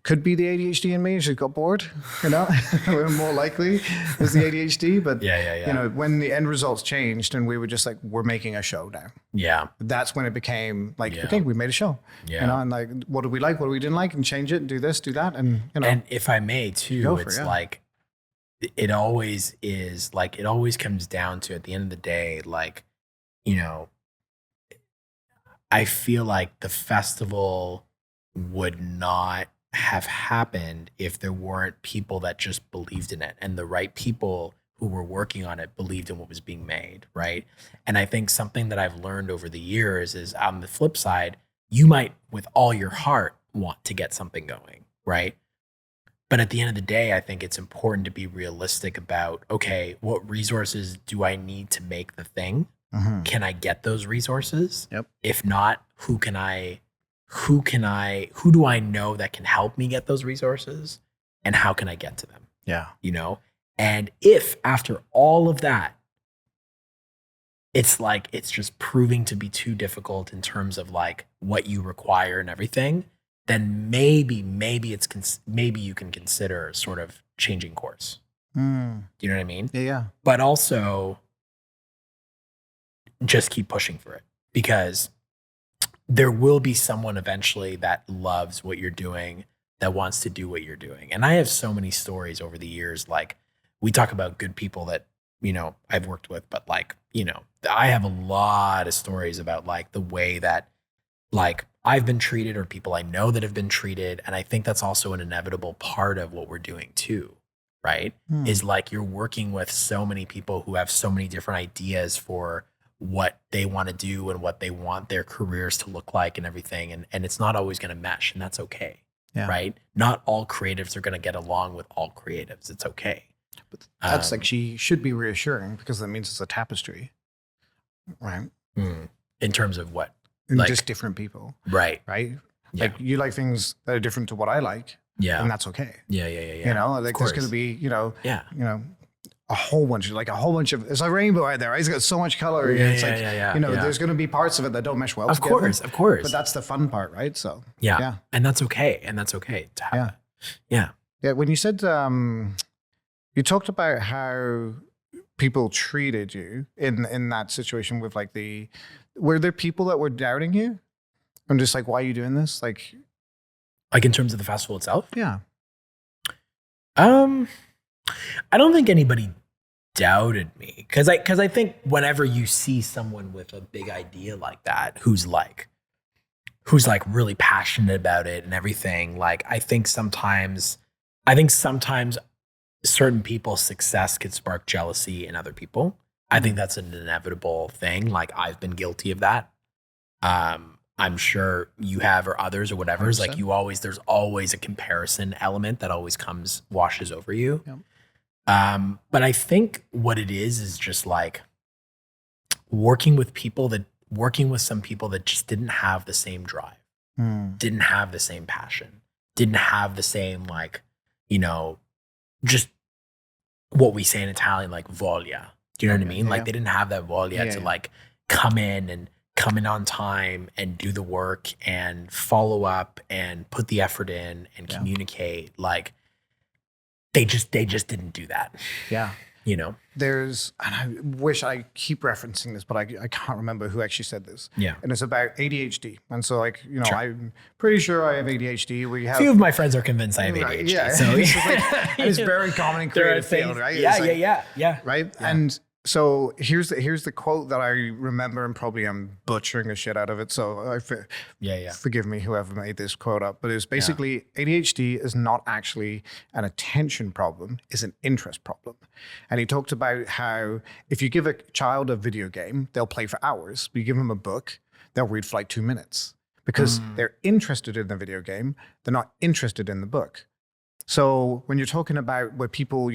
could be the ADHD in me. She got bored, you know, more likely is the ADHD. But, you know, when the end results changed and we were just like, we're making a show now. Yeah. That's when it became like, okay, we made a show. Yeah. You know, and like, what did we like? What we didn't like? And change it, do this, do that. And, you know. And if I may too, it's like, it always is like, it always comes down to at the end of the day, like, you know, I feel like the festival would not have happened if there weren't people that just believed in it, and the right people who were working on it believed in what was being made, right? And I think something that I've learned over the years is on the flip side, you might with all your heart want to get something going, right? But at the end of the day, I think it's important to be realistic about, okay, what resources do I need to make the thing? Mm-hmm. Can I get those resources? Yep. If not, who do I know that can help me get those resources, and how can I get to them? Yeah. You know? And if after all of that, it's like, it's just proving to be too difficult in terms of like what you require and everything, then maybe you can consider sort of changing course. Do you know what I mean? Yeah. But also just keep pushing for it, because there will be someone eventually that loves what you're doing, that wants to do what you're doing. And I have so many stories over the years. Like, we talk about good people that, you know, I've worked with, but like, you know, I have a lot of stories about like the way that like I've been treated, or people I know that have been treated. And I think that's also an inevitable part of what we're doing too, right? Is like, you're working with so many people who have so many different ideas for what they want to do and what they want their careers to look like and everything. And it's not always going to mesh, and that's okay. Yeah. Right. Not all creatives are going to get along with all creatives. It's okay. But that's like, she should be reassuring, because that means it's a tapestry. Right. In terms of what? Like, just different people. Right. Right. Yeah. Like, you like things that are different to what I like. Yeah. And that's okay. Yeah. You know, like there's going to be, you know, a whole bunch of, it's a rainbow out there, right? It's got so much color. It's like, you know, there's going to be parts of it that don't mesh well together. Of course. But that's the fun part, right? So, yeah. And that's okay. To have Yeah. When you said, you talked about how people treated you in that situation with like were there people that were doubting you? I'm just like, why are you doing this? Like in terms of the festival itself? Yeah. I don't think anybody doubted me, because I think whenever you see someone with a big idea like that, who's like really passionate about it and everything, like I think sometimes certain people's success could spark jealousy in other people. I think that's an inevitable thing. Like, I've been guilty of that. I'm sure you have, or others, or whatever. It's like, there's always a comparison element that always washes over you. Yep. But I think what it is just like working with some people that just didn't have the same drive, didn't have the same passion, didn't have the same, like, you know, just what we say in Italian, like voglia. Do you know what I mean? Like, they didn't have that voglia to like come in on time and do the work and follow up and put the effort in and communicate. Like, they just didn't do that. Yeah. you know? And I wish I keep referencing this, but I can't remember who actually said this. Yeah. And it's about ADHD. And so like, Sure. I'm pretty sure I have ADHD. A few of my friends are convinced I have ADHD. Right, yeah. So and it's very common in creative field, right? Yeah, like, yeah. Right. Yeah. And so here's the quote that I remember, and probably I'm butchering the shit out of it. So forgive me, whoever made this quote up. But it's basically ADHD is not actually an attention problem; it's an interest problem. And he talked about how if you give a child a video game, they'll play for hours. But you give them a book, they'll read for like 2 minutes because they're interested in the video game. They're not interested in the book. So when you're talking about where people,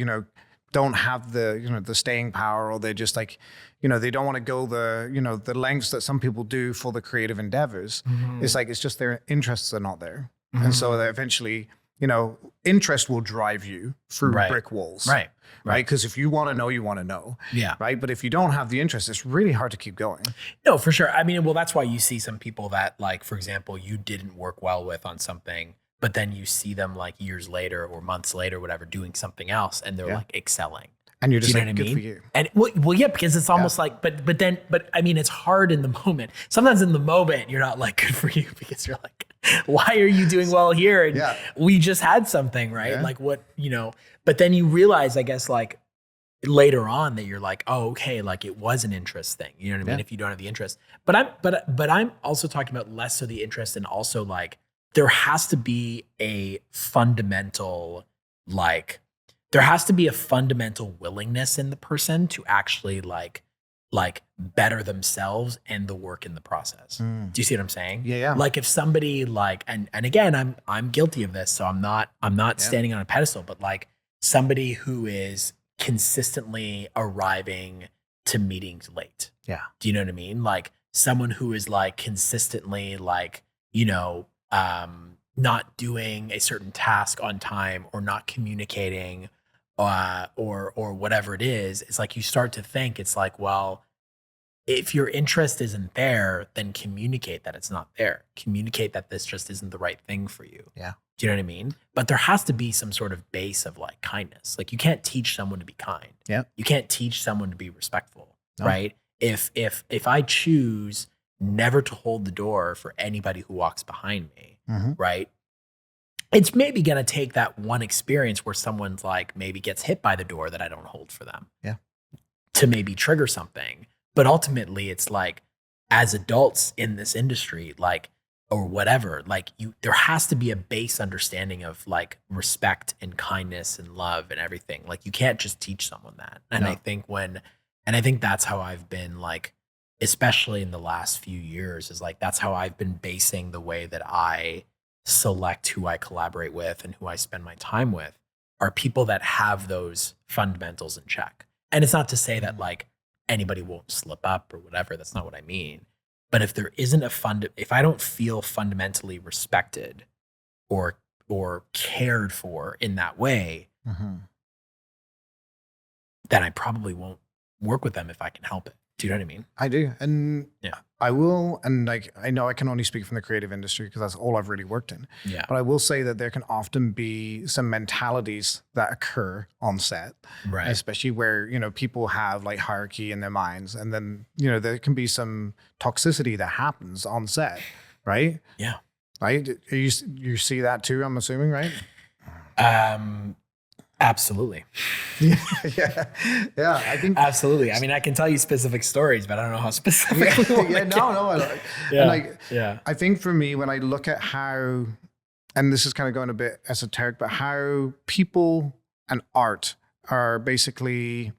don't have the staying power, or they're just like, they don't want to go the lengths that some people do for the creative endeavors. It's like, it's just their interests are not there. And so that eventually, interest will drive you through brick walls. Right. Because if you want to know, you want to know. Yeah. Right. But if you don't have the interest, it's really hard to keep going. No, for sure. I mean, well, that's why you see some people that, like, for example, you didn't work well with on something, but then you see them like years later or months later, whatever, doing something else, and they're like excelling. And you're just like, good for you. And well, yeah, because it's almost like, but I mean, it's hard in the moment. Sometimes in the moment, you're not like, good for you, because you're like, why are you doing well here? And we just had something, right? Like what, but then you realize, I guess, like later on that you're like, oh, okay, like it was an interest thing. You know what I mean? If you don't have the interest, but I'm also talking about less so the interest, and also like, there has to be a fundamental, willingness in the person to actually like better themselves and the work in the process. Do you see what I'm saying? Yeah. Like if somebody like, and again, I'm guilty of this, so I'm not standing on a pedestal, but like somebody who is consistently arriving to meetings late. Yeah. Do you know what I mean? Like someone who is like consistently like, not doing a certain task on time, or not communicating, or whatever it is. It's like you start to think, it's like, well, if your interest isn't there, then communicate that it's not there. Communicate that this just isn't the right thing for you. Yeah. Do you know what I mean? But there has to be some sort of base of like kindness. Like you can't teach someone to be kind. Yeah. You can't teach someone to be respectful, right? If I choose never to hold the door for anybody who walks behind me, right? It's maybe going to take that one experience where someone's like maybe gets hit by the door that I don't hold for them. Yeah. To maybe trigger something. But ultimately it's like, as adults in this industry, like, or whatever, like there has to be a base understanding of like respect and kindness and love and everything. Like you can't just teach someone that. And I think that's how I've been like, especially in the last few years, is like, that's how I've been basing the way that I select who I collaborate with and who I spend my time with, are people that have those fundamentals in check. And it's not to say that like anybody won't slip up or whatever. That's not what I mean. But if there isn't if I don't feel fundamentally respected or cared for in that way, then I probably won't work with them if I can help it. Do you know what I mean? I do. And I will. And like, I know I can only speak from the creative industry because that's all I've really worked in. Yeah. But I will say that there can often be some mentalities that occur on set, right? Especially where, people have like hierarchy in their minds. And then, there can be some toxicity that happens on set, right? Yeah. Right? You see that too, I'm assuming, right? Absolutely. Yeah. I think absolutely. I mean, I can tell you specific stories, but I don't know how specific. I think for me, when I look at how, and this is kind of going a bit esoteric, but how people and art are basically,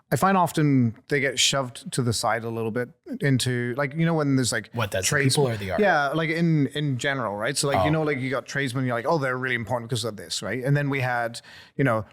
I find often they get shoved to the side a little bit into like, when there's like what does people or the art? Yeah, like in general, right? So like, like you got tradesmen, you're like, oh, they're really important because of this, right? And then we had,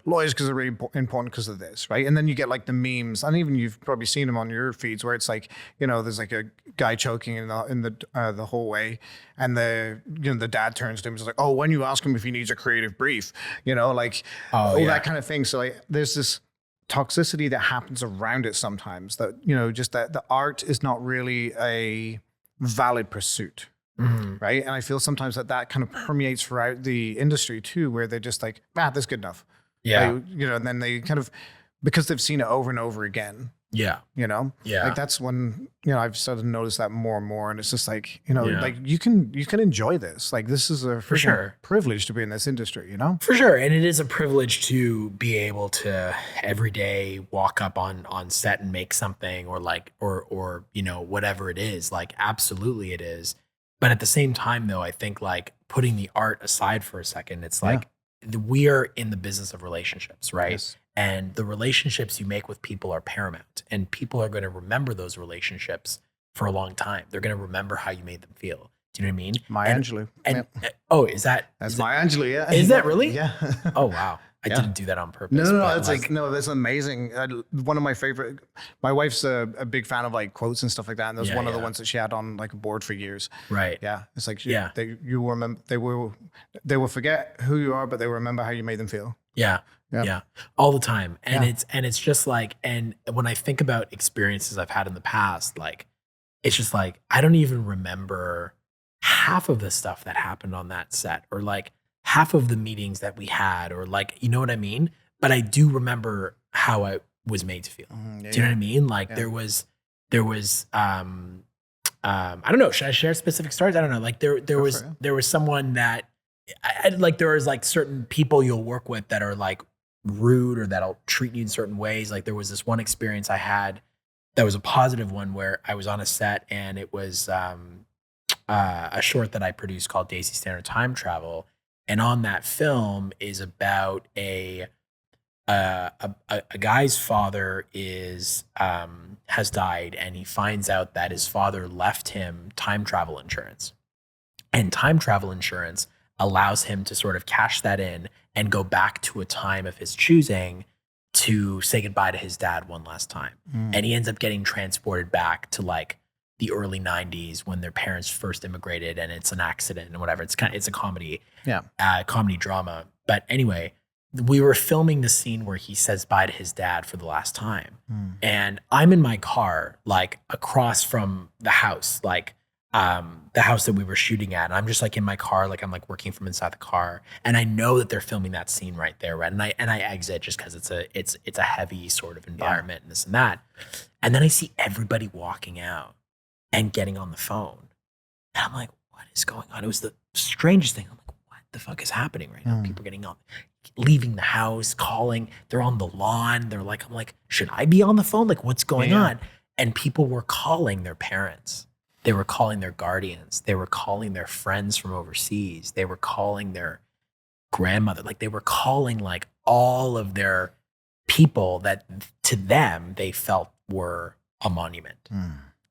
lawyers because they're really important because of this, right? And then you get like the memes, and even you've probably seen them on your feeds where it's like, there's like a guy choking in the hallway, and the dad turns to him and is like, oh, when you ask him if he needs a creative brief, that kind of thing. So like, there's this toxicity that happens around it sometimes, that just that the art is not really a valid pursuit, right? And I feel sometimes that kind of permeates throughout the industry too, where they're just like, that's good enough, and then they kind of because they've seen it over and over again. Yeah. You know? Yeah. Like that's when, I've started to notice that more and more. And it's just like, like you can enjoy this. Like this is a for sure privilege to be in this industry, For sure. And it is a privilege to be able to every day walk up on set and make something or whatever it is. Like absolutely it is. But at the same time though, I think like putting the art aside for a second, it's like we are in the business of relationships, right? Yes. And the relationships you make with people are paramount, and people are going to remember those relationships for a long time. They're going to remember how you made them feel. Do you know what I mean? Maya Angelou. And that's Maya Angelou? Yeah. Is that really? Yeah. Oh wow. I didn't do that on purpose. No. It's like that's amazing. One of my favorite. My wife's a big fan of like quotes and stuff like that, and there's one of the ones that she had on like a board for years. Right. Yeah. It's like you remember they will forget who you are, but they will remember how you made them feel. Yeah. Yeah. All the time. And it's just like, and when I think about experiences I've had in the past, like it's just like I don't even remember half of the stuff that happened on that set, or like half of the meetings that we had, or like, you know what I mean? But I do remember how I was made to feel. Do you know what I mean? Like there was I don't know, should I share specific stories? I don't know. Like there was someone that I like, there was like certain people you'll work with that are like rude or that'll treat you in certain ways. Like there was this one experience I had that was a positive one where I was on a set, and it was a short that I produced called Daisy Standard Time Travel. And on that film is about a guy's father has died, and he finds out that his father left him time travel insurance. And time travel insurance allows him to sort of cash that in and go back to a time of his choosing to say goodbye to his dad one last time. And he ends up getting transported back to like the early 90s when their parents first immigrated, and it's an accident and whatever. It's a comedy, comedy drama. But anyway, we were filming the scene where he says bye to his dad for the last time. And I'm in my car, like across from the house, like the house that we were shooting at. And I'm just like in my car, like I'm like working from inside the car, and I know that they're filming that scene right there, right? And I exit just because it's a heavy sort of environment and this and that. And then I see everybody walking out and getting on the phone, and I'm like, what is going on? It was the strangest thing. I'm like, what the fuck is happening right now? People getting on, leaving the house, calling. They're on the lawn. They're like, I'm like, should I be on the phone? Like, what's going on? And people were calling their parents. They were calling their guardians. They were calling their friends from overseas. They were calling their grandmother. Like they were calling like all of their people that to them they felt were a monument,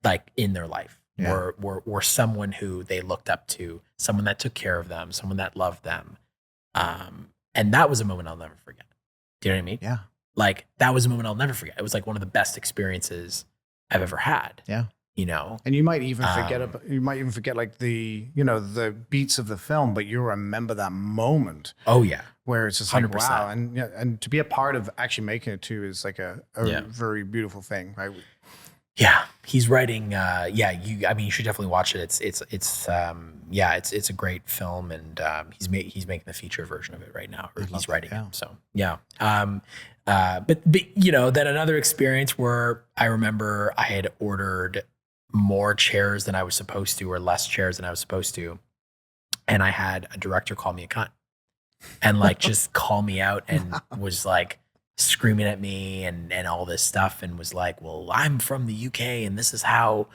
like in their life, were someone who they looked up to, someone that took care of them, someone that loved them. And that was a moment I'll never forget. Do you know what I mean? Yeah. Like that was a moment I'll never forget. It was like one of the best experiences I've ever had. Yeah. You know, and you might even forget like the the beats of the film, but you'll remember that moment. Oh yeah, where it's just 100%. Like wow, and to be a part of actually making it too is like a very beautiful thing, right? Yeah, he's writing. You should definitely watch it. It's a great film, and he's making the feature version of it right now, or he's writing it. So yeah. But then another experience where I remember I had ordered more chairs than I was supposed to, or less chairs than I was supposed to. And I had a director call me a cunt and like just call me out, and was like screaming at me and all this stuff, and was like, well, I'm from the UK and this is how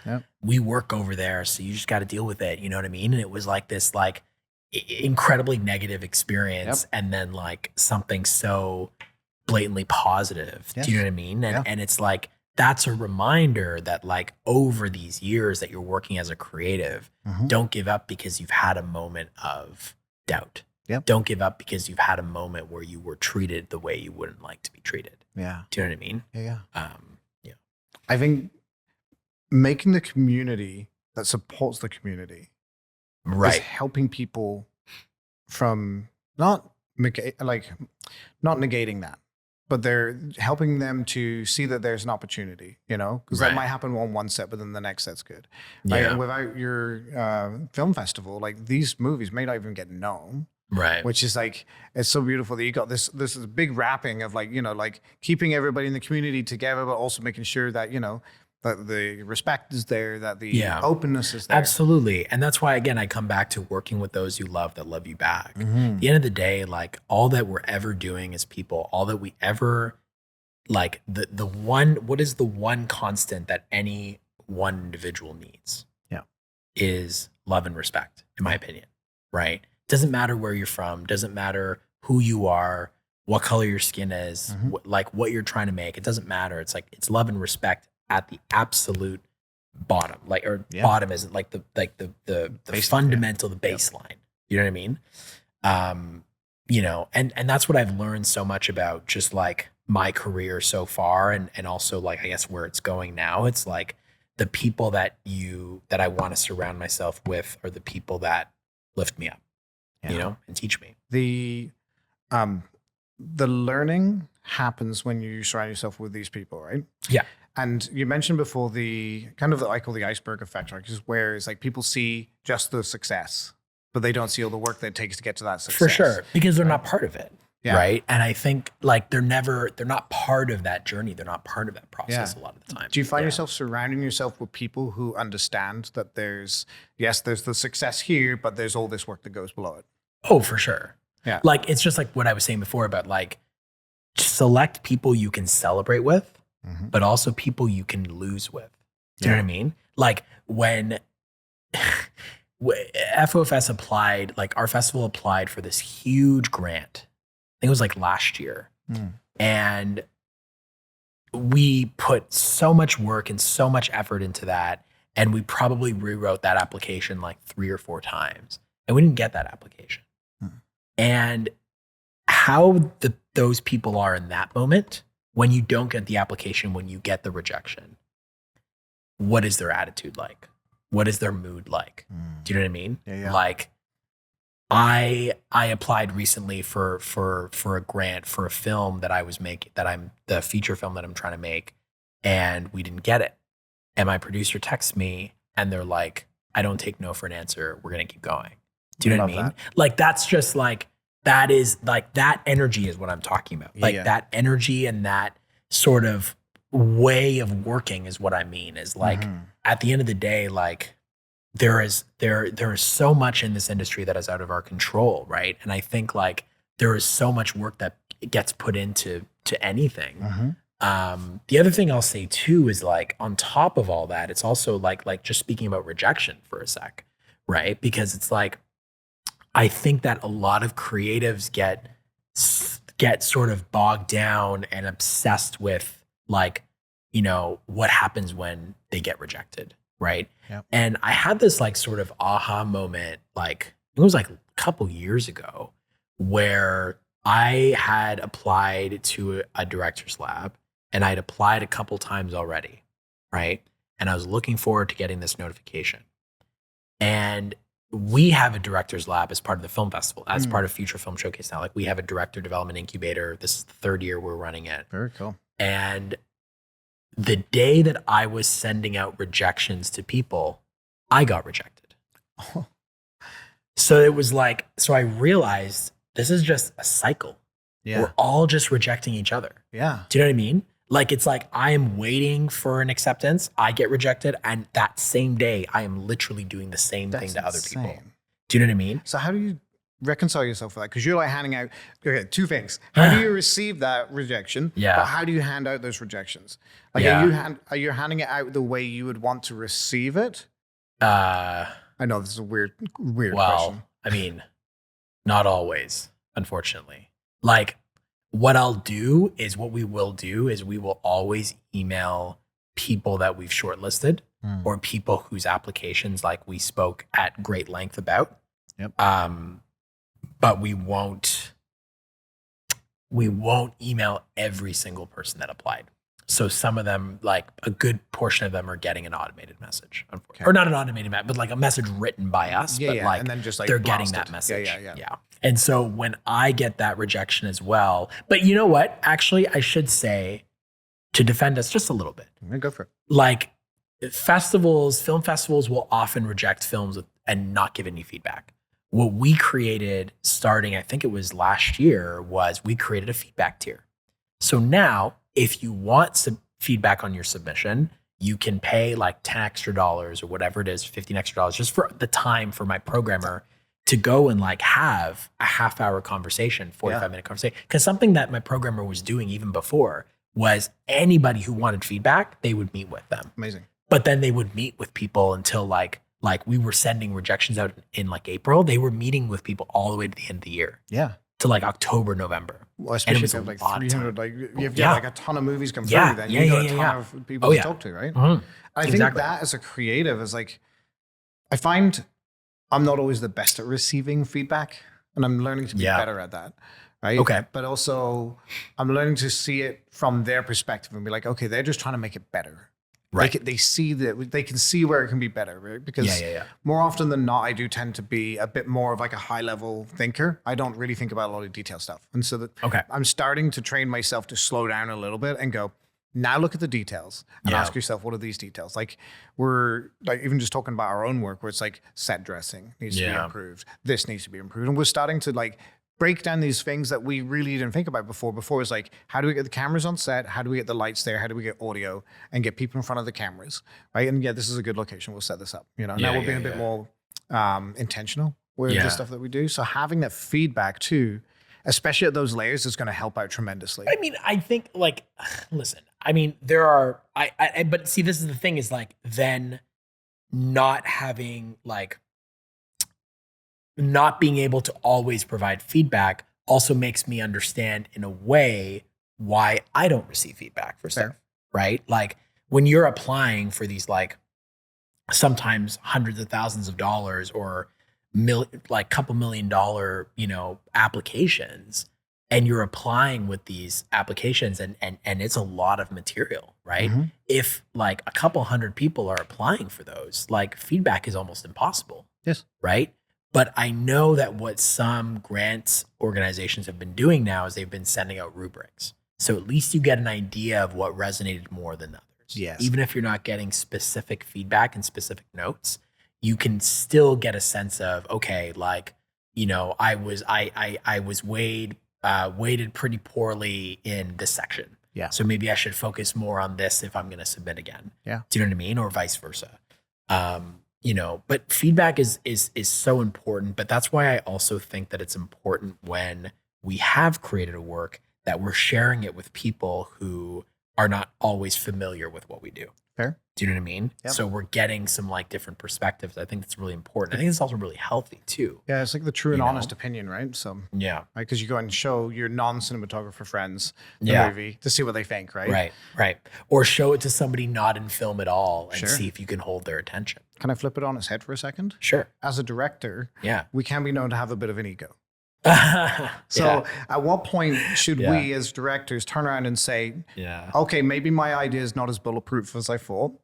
we work over there. So you just got to deal with it. You know what I mean? And it was like this like incredibly negative experience. And then like something so blatantly positive. Do you know what I mean? And it's like, that's a reminder that like over these years that you're working as a creative, don't give up because you've had a moment of doubt. Don't give up because you've had a moment where you were treated the way you wouldn't like to be treated. Yeah. Do you know what I mean? Yeah. I think making the community that supports the community is helping people from not negating that, but they're helping them to see that there's an opportunity, because that might happen on one set, but then the next set's good. Right? And without your film festival, like these movies may not even get known. Right. Which is like, it's so beautiful that you got this is big wrapping of like, like keeping everybody in the community together, but also making sure that, that the respect is there, that the openness is there. Absolutely. And that's why, again, I come back to working with those you love that love you back. At the end of the day, like all that we're ever doing as people, all that we ever like what is the one constant that any one individual needs? Yeah. Is love and respect, in my opinion. Right. Doesn't matter where you're from, doesn't matter who you are, what color your skin is, what you're trying to make. It doesn't matter. It's like, it's love and respect at the absolute bottom, bottom isn't like the fundamental, the baseline. You know what I mean? And that's what I've learned so much about just like my career so far. And also like, I guess where it's going now, it's like the people that I want to surround myself with are the people that lift me up, and teach me. The learning happens when you surround yourself with these people, right? Yeah. And you mentioned before the kind of I call the iceberg effect, right? Where it's like people see just the success, but they don't see all the work that it takes to get to that success. For sure, because they're not part of it, right? And I think like they're not part of that journey. They're not part of that process a lot of the time. Do you find yourself surrounding yourself with people who understand that there's the success here, but there's all this work that goes below it? Oh, for sure. Yeah. Like, it's just like what I was saying before about like select people you can celebrate with, but also people you can lose with. Do you know what I mean? Like when FOFS applied, like our festival applied for this huge grant. I think it was like last year. And we put so much work and so much effort into that. And we probably rewrote that application like 3 or 4 times. And we didn't get that application. And how those people are in that moment, when you don't get the application, when you get the rejection, what is their attitude like? What is their mood like? Do you know what I mean? Yeah. Like I applied recently for a grant for a film that I was making, the feature film that I'm trying to make, and we didn't get it. And my producer texts me and they're like, I don't take no for an answer. We're going to keep going. Do you know what I mean? That. Like, that's just like, that is like, that energy is what I'm talking about. Like that energy and that sort of way of working is what I mean, is like, at the end of the day, like there is so much in this industry that is out of our control. Right. And I think like there is so much work that gets put into anything. The other thing I'll say too, is like, on top of all that, it's also like just speaking about rejection for a sec, right? Because it's like, I think that a lot of creatives get sort of bogged down and obsessed with like, what happens when they get rejected, right? Yep. And I had this like sort of aha moment, like it was like a couple years ago, where I had applied to a director's lab and I'd applied a couple times already, right? And I was looking forward to getting this notification. And we have a director's lab as part of the film festival, as part of Future Film Showcase now. Like we have a director development incubator. This is the 3rd year we're running it. Very cool. And the day that I was sending out rejections to people, I got rejected. Oh. So it was like, so I realized this is just a cycle. Yeah. We're all just rejecting each other. Yeah. Do you know what I mean? Like, it's like I am waiting for an acceptance. I get rejected. And that same day, I am literally doing the same thing to other people. Do you know what I mean? So how do you reconcile yourself with that? Because you're like handing out, okay, 2 things. How do you receive that rejection? Yeah. But how do you hand out those rejections? Like, are you handing it out the way you would want to receive it? I know this is a weird question. I mean, not always, unfortunately. Like, what we will do is we will always email people that we've shortlisted or people whose applications like we spoke at great length about. Yep. But we won't email every single person that applied. So some of them, like a good portion of them, are getting an automated message, or not an automated message, but like a message written by us. Like, and then just like they're getting that message. Yeah. And so when I get that rejection as well, but you know what? Actually, I should say, to defend us just a little bit. Go for it. Like film festivals will often reject films and not give any feedback. what we created starting, I think it was last year, was we created a feedback tier. So now if you want some feedback on your submission, you can pay like $10 extra or whatever it is, $15 extra just for the time for my programmer to go and like have a half-hour conversation, 45-minute conversation. Because something that my programmer was doing even before was anybody who wanted feedback, they would meet with them. Amazing. But then they would meet with people until like we were sending rejections out in like April. They were meeting with people all the way to the end of the year. Yeah. To like October, November. Well, especially if you have like 300, like you have like a ton of movies come through, then you got a ton of people to talk to, right? Mm-hmm. I think that as a creative is like, I find I'm not always the best at receiving feedback, and I'm learning to be better at that, right? Okay. But also I'm learning to see it from their perspective and be like, okay, they're just trying to make it better. Right. They see that they can see where it can be better, right? Because more often than not, I do tend to be a bit more of like a high level thinker. I don't really think about a lot of detail stuff. And so I'm starting to train myself to slow down a little bit and go, now look at the details and ask yourself, what are these details? Like we're like even just talking about our own work where it's like set dressing needs to be improved. This needs to be improved. And we're starting to like break down these things that we really didn't think about before. Before it was like, how do we get the cameras on set? How do we get the lights there? How do we get audio and get people in front of the cameras, right? And this is a good location. We'll set this up. You know, now we're being a bit more intentional with the stuff that we do. So having that feedback too, especially at those layers, is going to help out tremendously. I mean, I think like, listen, I mean, there are, but see, this is the thing is like, then not having like, not being able to always provide feedback also makes me understand in a way why I don't receive feedback for stuff, right? Like when you're applying for these like sometimes hundreds of thousands of dollars or like couple $1 million, you know, applications, and you're applying with these applications and it's a lot of material, right? Mm-hmm. If like a couple hundred people are applying for those, like feedback is almost impossible. Yes. Right? But I know that what some grants organizations have been doing now is they've been sending out rubrics. So at least you get an idea of what resonated more than others. Yes. Even if you're not getting specific feedback and specific notes, you can still get a sense of, okay, like, you know, I was weighted pretty poorly in this section. Yeah. So maybe I should focus more on this if I'm going to submit again. Yeah. Do you know what I mean? Or vice versa. You know, but feedback is so important. But that's why I also think that it's important when we have created a work that we're sharing it with people who are not always familiar with what we do. Fair. Do you know what I mean? Yep. So we're getting some like different perspectives. I think it's really important. I think it's also really healthy too. Yeah, it's like the true and honest opinion, right? So yeah, right, because you go and show your non-cinematographer friends the movie to see what they think, right? Right. Or show it to somebody not in film at all and see if you can hold their attention. Can I flip it on its head for a second? Sure. As a director, we can be known to have a bit of an ego. So at what point should we as directors turn around and say, okay, maybe my idea is not as bulletproof as I thought.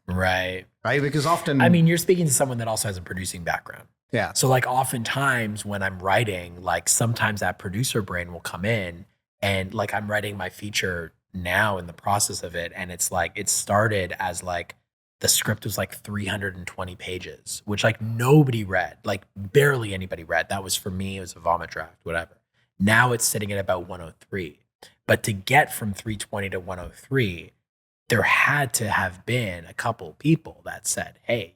Right. Because often, I mean, you're speaking to someone that also has a producing background. Yeah. So like oftentimes when I'm writing, like sometimes that producer brain will come in and like I'm writing my feature now in the process of it. And it's like, it started as like, the script was like 320 pages, which like nobody read, like barely anybody read. That was for me, it was a vomit draft, whatever. Now it's sitting at about 103. But to get from 320 to 103, there had to have been a couple people that said, hey,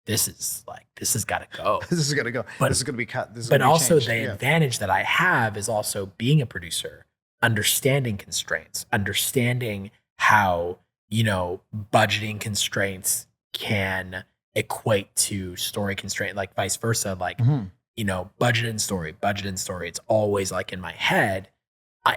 this is this has got to go. This is going to go. But this is going to be cut. This is but also changed. The advantage that I have is also being a producer, understanding constraints, understanding how, you know, budgeting constraints can equate to story constraint, like vice versa. Like, you know, budget and story. It's always like in my head.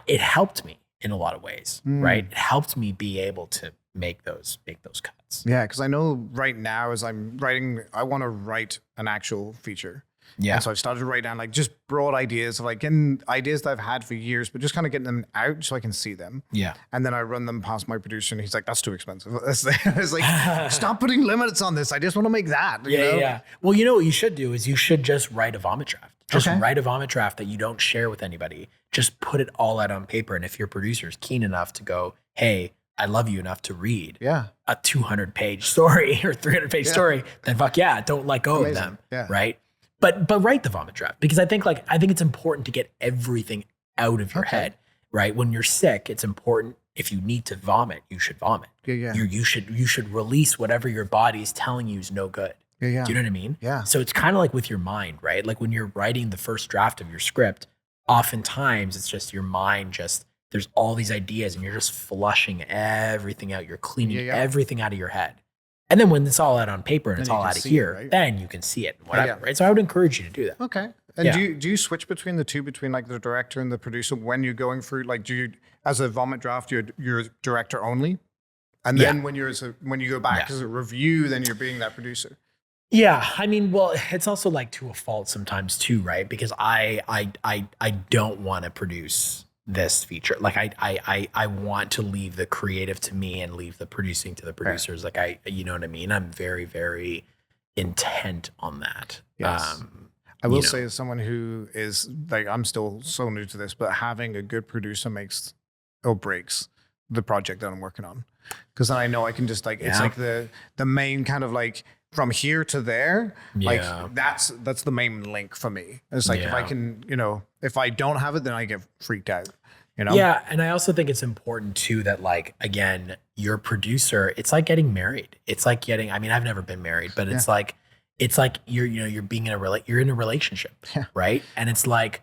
It helped me in a lot of ways, right? It helped me be able to make those cuts. Yeah, because I know right now as I'm writing, I want to write an actual feature. Yeah. And so I started to write down like just broad ideas of like getting ideas that I've had for years, but just kind of getting them out so I can see them. Yeah. And then I run them past my producer and he's like, that's too expensive. It's like, stop putting limits on this. I just want to make that. You know? Yeah. Well, you know what you should do is you should just write a vomit draft. Just write a vomit draft that you don't share with anybody. Just put it all out on paper. And if your producer is keen enough to go, hey, I love you enough to read a 200-page story or 300-page story, then fuck yeah, don't let go of them. Yeah. Right. but write the vomit draft, because I think it's important to get everything out of your head, right? When you're sick, it's important. If you need to vomit, you should vomit. Yeah. You should release whatever your body is telling you is no good. Yeah. Do you know what I mean? Yeah. So it's kind of like with your mind, right? Like when you're writing the first draft of your script, oftentimes it's just your mind there's all these ideas and you're just flushing everything out. You're cleaning everything out of your head. And then when it's all out on paper and it's all out of here, right? Then you can see it and whatever, right? So I would encourage you to do that. Okay. And do you switch between the two, between like the director and the producer when you're going through, like, do you, as a vomit draft, you're director only? And then when you go back as a review, then you're being that producer? Yeah, I mean, well, it's also like to a fault sometimes too, right? Because I don't want to produce this feature. Like I want to leave the creative to me and leave the producing to the producers. Like you know what I mean? I'm very, very intent on that. Yes. I will say, as someone who is like, I'm still so new to this, but having a good producer makes or breaks the project that I'm working on. Because then I know I can just like, it's like the main kind of like, from here to there, like that's the main link for me. It's like if I can, if I don't have it, then I get freaked out. Yeah, and I also think it's important too that, like, again, your producer, it's like getting married. It's like getting. I mean, I've never been married, but it's like you're being you're in a relationship, right? And it's like,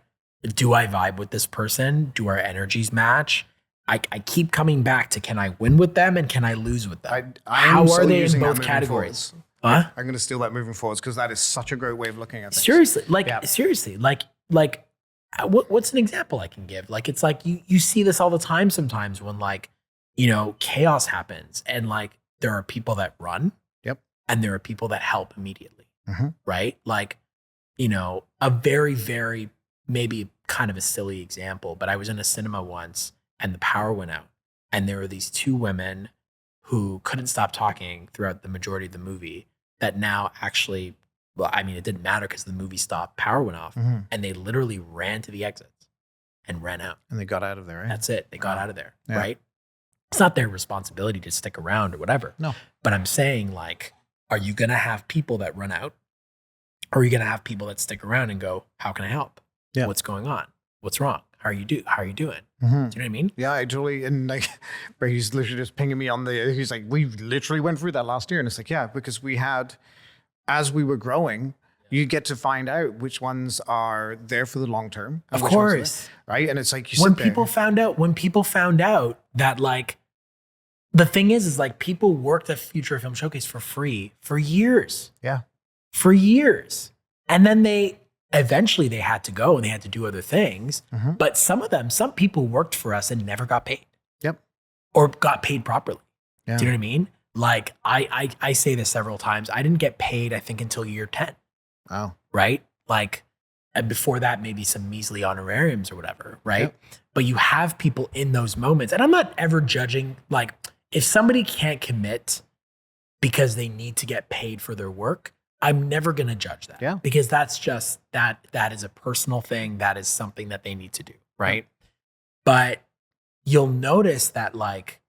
do I vibe with this person? Do our energies match? I keep coming back to, can I win with them and can I lose with them? How are they in both categories? I'm going to steal that moving forwards, because that is such a great way of looking at things. Seriously, what's an example I can give? Like, it's like you see this all the time sometimes when, like, chaos happens and like there are people that run and there are people that help immediately, right? Like, a very, very, maybe kind of a silly example, but I was in a cinema once and the power went out and there were these two women who couldn't stop talking throughout the majority of the movie, that now actually, well, I mean, it didn't matter because the movie stopped, power went off, and they literally ran to the exits and ran out. And they got out of there, right? That's it. They got out of there, right? It's not their responsibility to stick around or whatever. No. But I'm saying, like, are you going to have people that run out? Or are you going to have people that stick around and go, how can I help? Yeah. What's going on? What's wrong? How are you doing? Do you know what I mean? Yeah, I totally. And like, he's literally just pinging me on he's like, we literally went through that last year. And it's like, yeah, because we had, as we were growing, you get to find out which ones are there for the long term. Of course. Right. And it's like, when people found out that, like, the thing is like, people worked at Future Film Showcase for free for years. Yeah. For years. And then eventually they had to go and they had to do other things. But some people worked for us and never got paid. Yep. Or got paid properly. Yeah. Do you know what I mean? Like, I say this several times. I didn't get paid, I think, until year 10. Wow. Right? Like, and before that, maybe some measly honorariums or whatever. Right? Yep. But you have people in those moments. And I'm not ever judging, like, if somebody can't commit because they need to get paid for their work, I'm never going to judge that. Yeah. Because that's just, that is a personal thing. That is something that they need to do. Right? But you'll notice that, like,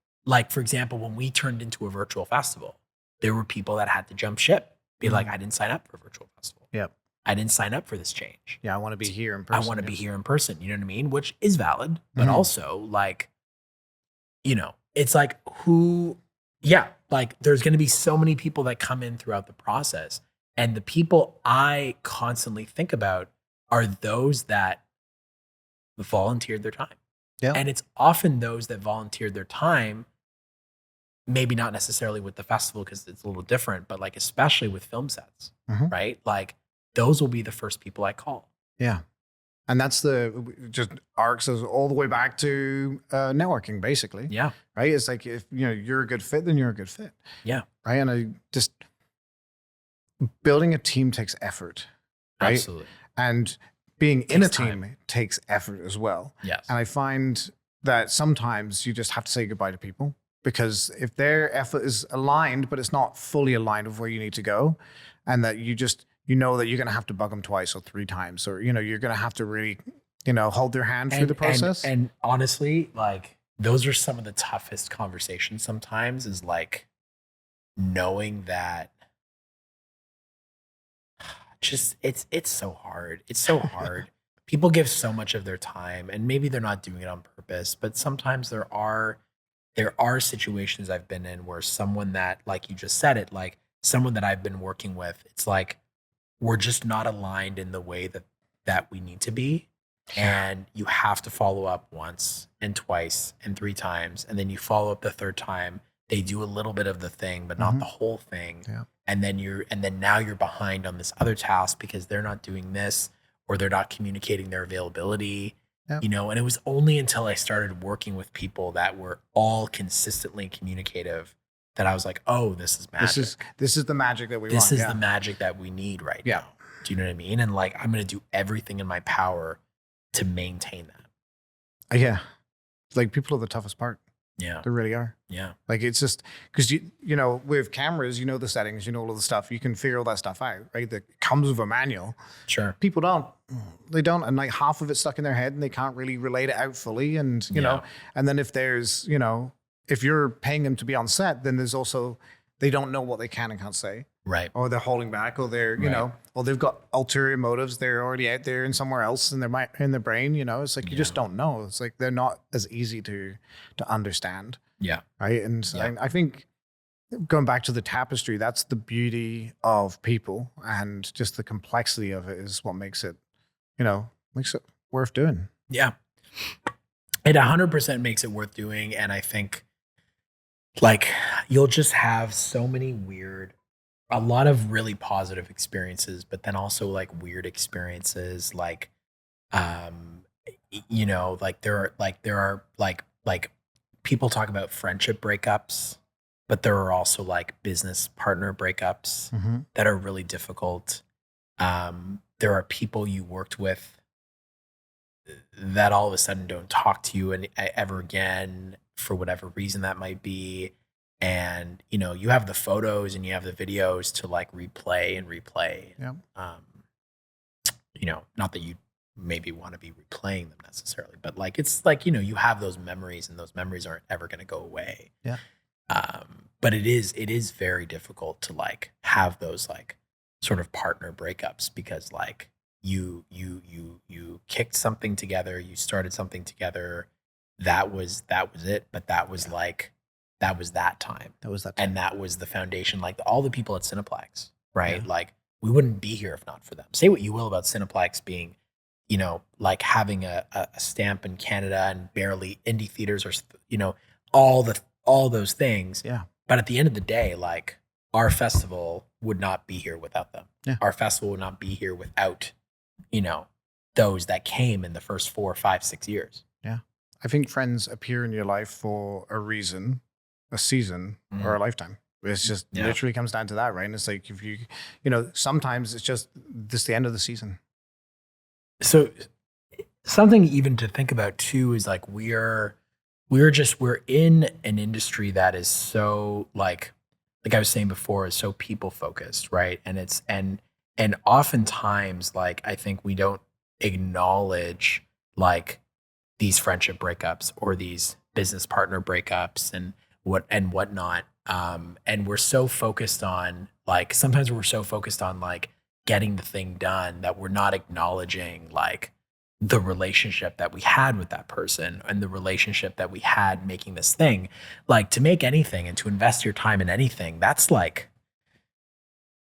for example, when we turned into a virtual festival, there were people that had to jump ship. Be like, I didn't sign up for a virtual festival. Yep. I didn't sign up for this change. Yeah, I want to be here in person. I want to be here in person. You know what I mean? Which is valid, but also, like, it's like like, there's going to be so many people that come in throughout the process. And the people I constantly think about are those that volunteered their time. Yeah. And it's often those that volunteered their time, maybe not necessarily with the festival because it's a little different, but like, especially with film sets, right? Like, those will be the first people I call. Yeah. And that's just arcs us all the way back to networking, basically. Yeah. Right. It's like, if you're a good fit, then you're a good fit. Yeah. Right. And building a team takes effort. Right? Absolutely. And being in a team takes effort as well. Yes. And I find that sometimes you just have to say goodbye to people, because if their effort is aligned, but it's not fully aligned with where you need to go, and that you know that you're going to have to bug them twice or 3 times, or, you're going to have to really, hold their hand through the process. And honestly, like, those are some of the toughest conversations sometimes, is like knowing that just it's so hard. It's so hard. People give so much of their time, and maybe they're not doing it on purpose, but sometimes there are situations I've been in where someone that, like you just said it, like someone that I've been working with, it's like we're just not aligned in the way that we need to be. And you have to follow up once and twice and three times. And then you follow up the third time. They do a little bit of the thing, but not the whole thing. Yeah. And then now you're behind on this other task because they're not doing this, or they're not communicating their availability. Yep. And it was only until I started working with people that were all consistently communicative that I was like, oh, this is magic. This is the magic that we want. This is the magic that we need right now. Do you know what I mean? And like, I'm going to do everything in my power to maintain that. Yeah. Like, people are the toughest part. Yeah. They really are. Yeah. Like, it's just because with cameras, the settings, all of the stuff, you can figure all that stuff out, right? That comes with a manual. Sure. People don't. They don't. And like, half of it's stuck in their head and they can't really relate it out fully. And, know, and then if there's, if you're paying them to be on set, then there's also, they don't know what they can and can't say. Right. Or they're holding back, or they're, or they've got ulterior motives. They're already out there and somewhere else in their brain, it's like, you just don't know. It's like, they're not as easy to understand. Yeah. Right. And I think going back to the tapestry, that's the beauty of people, and just the complexity of it is what makes it, worth doing. Yeah. It 100% makes it worth doing. And I think like you'll just have so many a lot of really positive experiences, but then also like weird experiences, like, like there are people talk about friendship breakups, but there are also like business partner breakups that are really difficult. There are people you worked with that all of a sudden don't talk to you ever again for whatever reason that might be. And, you have the photos and you have the videos to like replay. Yeah. Not that you maybe want to be replaying them necessarily, but like, it's like, you have those memories, and those memories aren't ever going to go away. Yeah. But it is very difficult to like have those like sort of partner breakups, because like you kicked something together, you started something together. That was it. But that was like, that was that time. And that was the foundation. Like all the people at Cineplex, right? Yeah. Like we wouldn't be here if not for them. Say what you will about Cineplex being, like having a stamp in Canada and barely indie theaters, or, all those things. Yeah. But at the end of the day, like our festival would not be here without them. Yeah. Our festival would not be here without, those that came in the first 4, 5, 6 years. Yeah. I think friends appear in your life for a reason, a season, or a lifetime. It's just literally comes down to that, right? And it's like, if you, sometimes it's just this the end of the season. So something even to think about too is like we're in an industry that is so like I was saying before, is so people focused, right? And it's and oftentimes like I think we don't acknowledge like these friendship breakups or these business partner breakups and whatnot. And we're so focused on like, sometimes we're so focused on like getting the thing done that we're not acknowledging like the relationship that we had with that person and the relationship that we had making this thing. Like to make anything and to invest your time in anything, that's like,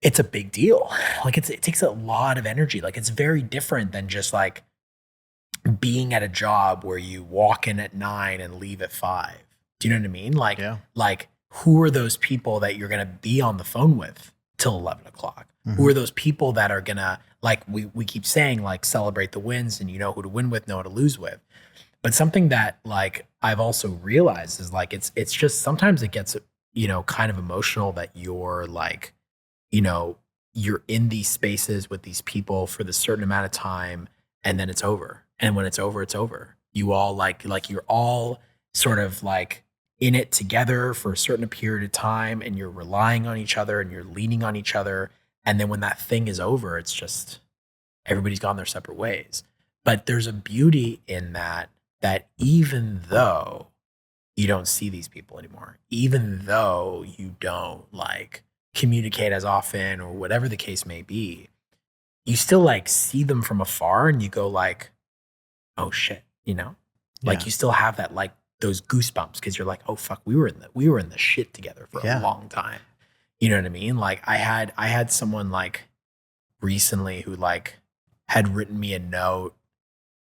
it's a big deal. Like it takes a lot of energy. Like it's very different than just like being at a job where you walk in at 9 and leave at 5. Do you know what I mean? Like, like who are those people that you're going to be on the phone with till 11 o'clock? Who are those people that are going to, like, we keep saying, like, celebrate the wins and you know who to win with, know who to lose with. But something that, like, I've also realized is, like, it's just sometimes it gets, kind of emotional that you're, like, you're in these spaces with these people for this certain amount of time and then it's over. And when it's over, it's over. You all, like you're all sort of, like, in it together for a certain period of time and you're relying on each other and you're leaning on each other. And then when that thing is over, it's just everybody's gone their separate ways. But there's a beauty in that even though you don't see these people anymore, even though you don't like communicate as often or whatever the case may be, you still like see them from afar and you go like, oh shit, you know? Like you still have that like those goosebumps because you're like, oh fuck, we were in the shit together for a long time. You know what I mean? Like I had someone like recently who like had written me a note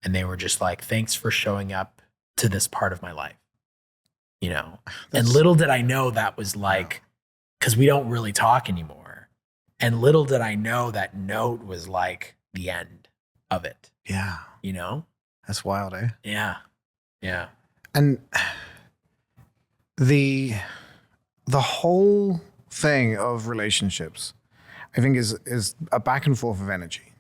and they were just like, thanks for showing up to this part of my life. You know? And little did I know that was like, because we don't really talk anymore. And little did I know that note was like the end of it. Yeah. You know? That's wild, eh? Yeah. Yeah. And the whole thing of relationships, I think is a back and forth of energy.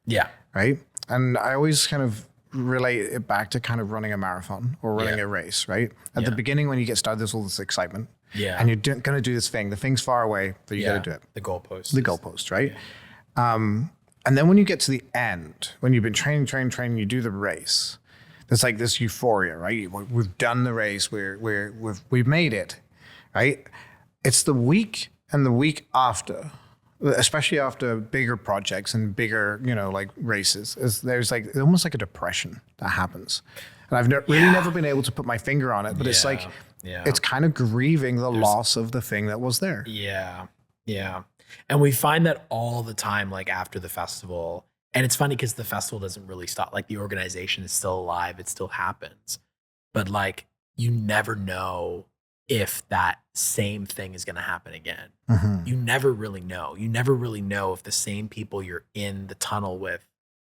Yeah. Right. And I always kind of relate it back to kind of running a marathon or running a race, right? At the beginning, when you get started, there's all this excitement. Yeah. And you're going to do this thing. The thing's far away, but you got to do it. The goalpost. The goalpost, right? Yeah. And then when you get to the end, when you've been training, you do the race. There's like this euphoria, right? We've done the race. We've made it, right? It's the week and the week after, especially after bigger projects and bigger, like races. There's like almost like a depression that happens, and I've really never been able to put my finger on it. But it's like it's kind of grieving the loss of the thing that was there. Yeah, yeah. And we find that all the time, like after the festival. And it's funny because the festival doesn't really stop. Like the organization is still alive. It still happens. But like, you never know if that same thing is going to happen again. Mm-hmm. You never really know. You never really know if the same people you're in the tunnel with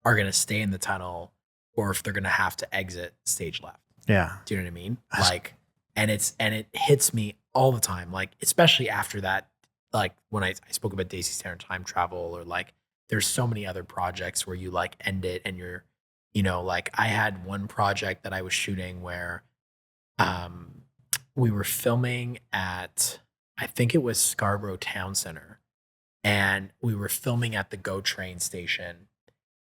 are going to stay in the tunnel or if they're going to have to exit stage left. Yeah. Do you know what I mean? Like, and it hits me all the time. Like, especially after that, like when I spoke about Daisy Standard Time Travel or like, there's so many other projects where you like end it and you're, like I had one project that I was shooting where we were filming at, I think it was Scarborough Town Center, and we were filming at the GO train station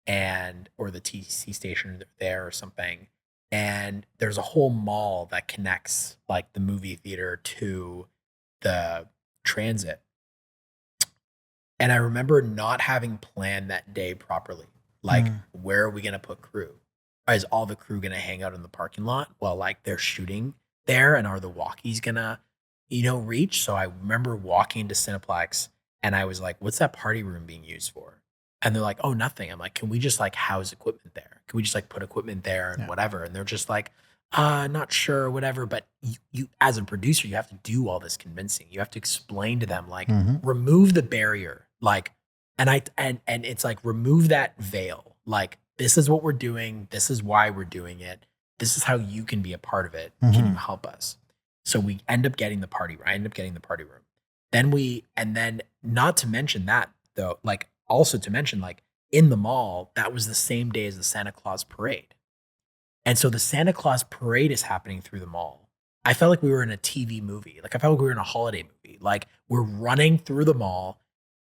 or the TTC station there or something. And there's a whole mall that connects like the movie theater to the transit. And I remember not having planned that day properly. Like, where are we going to put crew? Is all the crew going to hang out in the parking lot while like they're shooting there? And are the walkies going to, reach? So I remember walking into Cineplex and I was like, what's that party room being used for? And they're like, oh, nothing. I'm like, can we just like house equipment there? Can we just like put equipment there and whatever? And they're just like, not sure, whatever. But you as a producer, you have to do all this convincing. You have to explain to them, like, remove the barrier. Like, and it's like, remove that veil. Like, this is what we're doing. This is why we're doing it. This is how you can be a part of it. Can you help us? So we end up getting the party. I end up getting the party room. Then not to mention that though, like also to mention like in the mall, that was the same day as the Santa Claus parade. And so the Santa Claus parade is happening through the mall. I felt like we were in a TV movie. Like I felt like we were in a holiday movie. Like we're running through the mall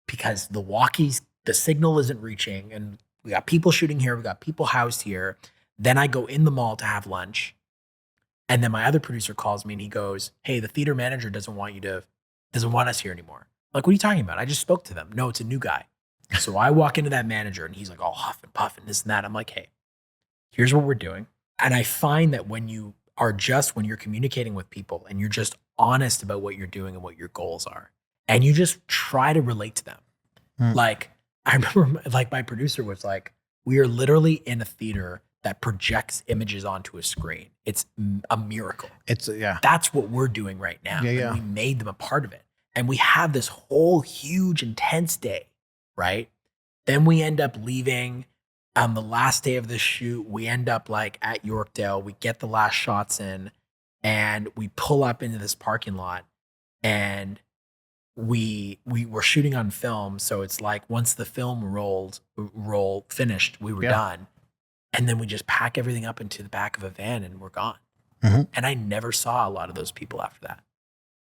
because the signal isn't reaching and we got people shooting here. We got people housed here. Then I go in the mall to have lunch. And then my other producer calls me and he goes, hey, the theater manager doesn't want us here anymore. I'm like, what are you talking about? I just spoke to them. No, it's a new guy. So I walk into that manager and he's like all huff and puff and this and that. I'm like, hey, here's what we're doing. And I find that when you're communicating with people and you're just honest about what you're doing and what your goals are, and you just try to relate to them. Like, I remember like my producer was like, we are literally in a theater that projects images onto a screen. It's a miracle. That's what we're doing right now. And we made them a part of it. And we have this whole huge, intense day, right? Then we end up leaving on the last day of the shoot. We end up like at Yorkdale. We get the last shots in and we pull up into this parking lot and we were shooting on film. So it's like once the film finished, we were done. And then we just pack everything up into the back of a van and we're gone. And I never saw a lot of those people after that.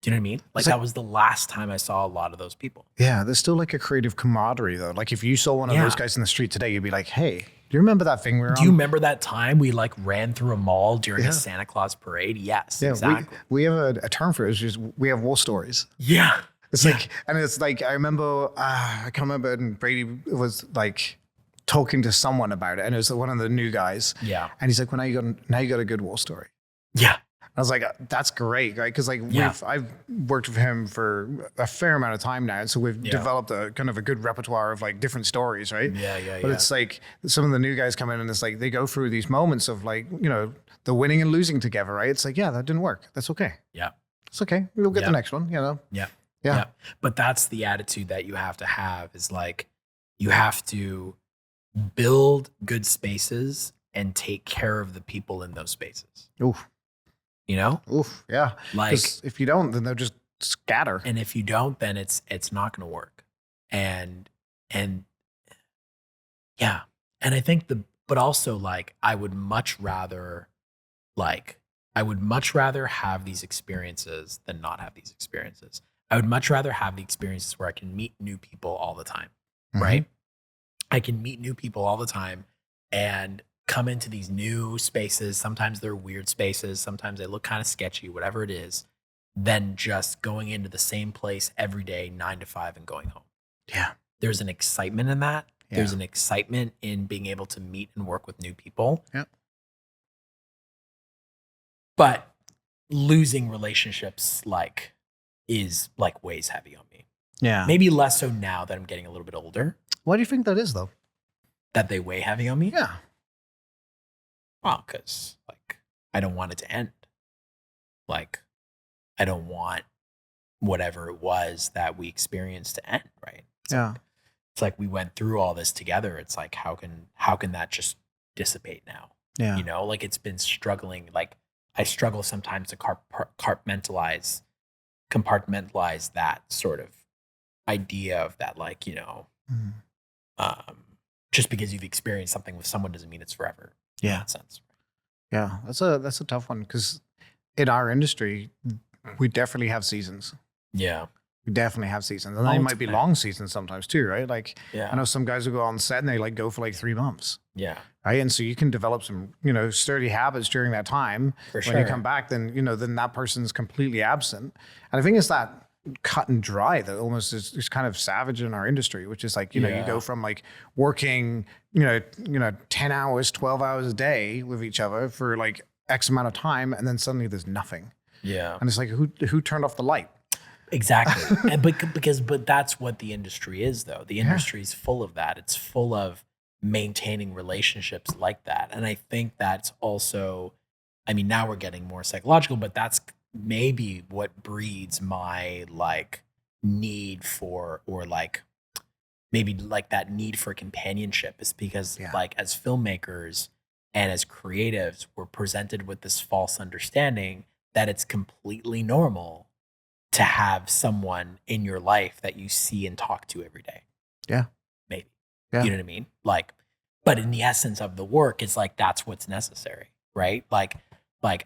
Do you know what I mean? Like that was the last time I saw a lot of those people. Yeah, there's still like a creative camaraderie though. Like if you saw one of those guys in the street today, you'd be like, hey, do you remember that thing we were on? Do you remember that time we like ran through a mall during a Santa Claus parade? Yes, exactly. We have a term for it. It's just, we have war stories. Yeah. It's like, and it's like, I remember, I can't remember, and Brady was like, talking to someone about it, and it was one of the new guys. Yeah. And he's like, well, now you got a good war story. Yeah. I was like, that's great, right? Because like I've worked with him for a fair amount of time now, and so we've developed a kind of a good repertoire of like different stories, right? But it's like some of the new guys come in, and it's like they go through these moments of like, you know, the winning and losing together, right? It's like, yeah, that didn't work. That's okay. Yeah, it's okay. We'll get the next one, you know. Yeah. But that's the attitude that you have to have. Is like you have to build good spaces and take care of the people in those spaces. Oof. You know? Oof. Yeah. Like if you don't, then they'll just scatter. And if you don't, then it's not going to work. And yeah. And I think but also like I would much rather have these experiences than not have these experiences. I would much rather have the experiences where I can meet new people all the time, right? I can meet new people all the time and come into these new spaces. Sometimes they're weird spaces. Sometimes they look kind of sketchy, whatever it is, than just going into the same place every day, 9 to 5 and going home. Yeah. There's an excitement in that. Yeah. There's an excitement in being able to meet and work with new people. Yeah. But losing relationships weighs heavy on me. Yeah. Maybe less so now that I'm getting a little bit older. Why do you think that is though? That they weigh heavy on me? Yeah. Well, because like I don't want it to end. Like I don't want whatever it was that we experienced to end, right? It's like we went through all this together. It's like how can that just dissipate now? Yeah. You know, like it's been struggling. Like I struggle sometimes to compartmentalize that sort of idea of that, like, you know, just because you've experienced something with someone doesn't mean it's forever. Yeah. In that sense. Yeah. That's a tough one because in our industry, we definitely have seasons. Yeah. We definitely have seasons. And they might be long seasons sometimes too, right? Like I know some guys who go on set and they like go for like 3 months. Yeah. Right. And so you can develop some, you know, sturdy habits during that time. For sure. When you come back, then, you know, then that person's completely absent. And I think it's that cut and dry that almost is kind of savage in our industry, which is like, you know, you go from like working, you know, 10 hours, 12 hours a day with each other for like X amount of time. And then suddenly there's nothing. Yeah. And it's like, who turned off the light? Exactly. But that's what the industry is though. The industry is full of that. It's full of maintaining relationships like that. And I think that's also, I mean, now we're getting more psychological, but that's maybe what breeds my like need for, or like maybe like that need for companionship, is because like as filmmakers and as creatives, we're presented with this false understanding that it's completely normal to have someone in your life that you see and talk to every day. Yeah. Maybe. Yeah. You know what I mean? Like, but in the essence of the work, it's like, that's what's necessary, right? Like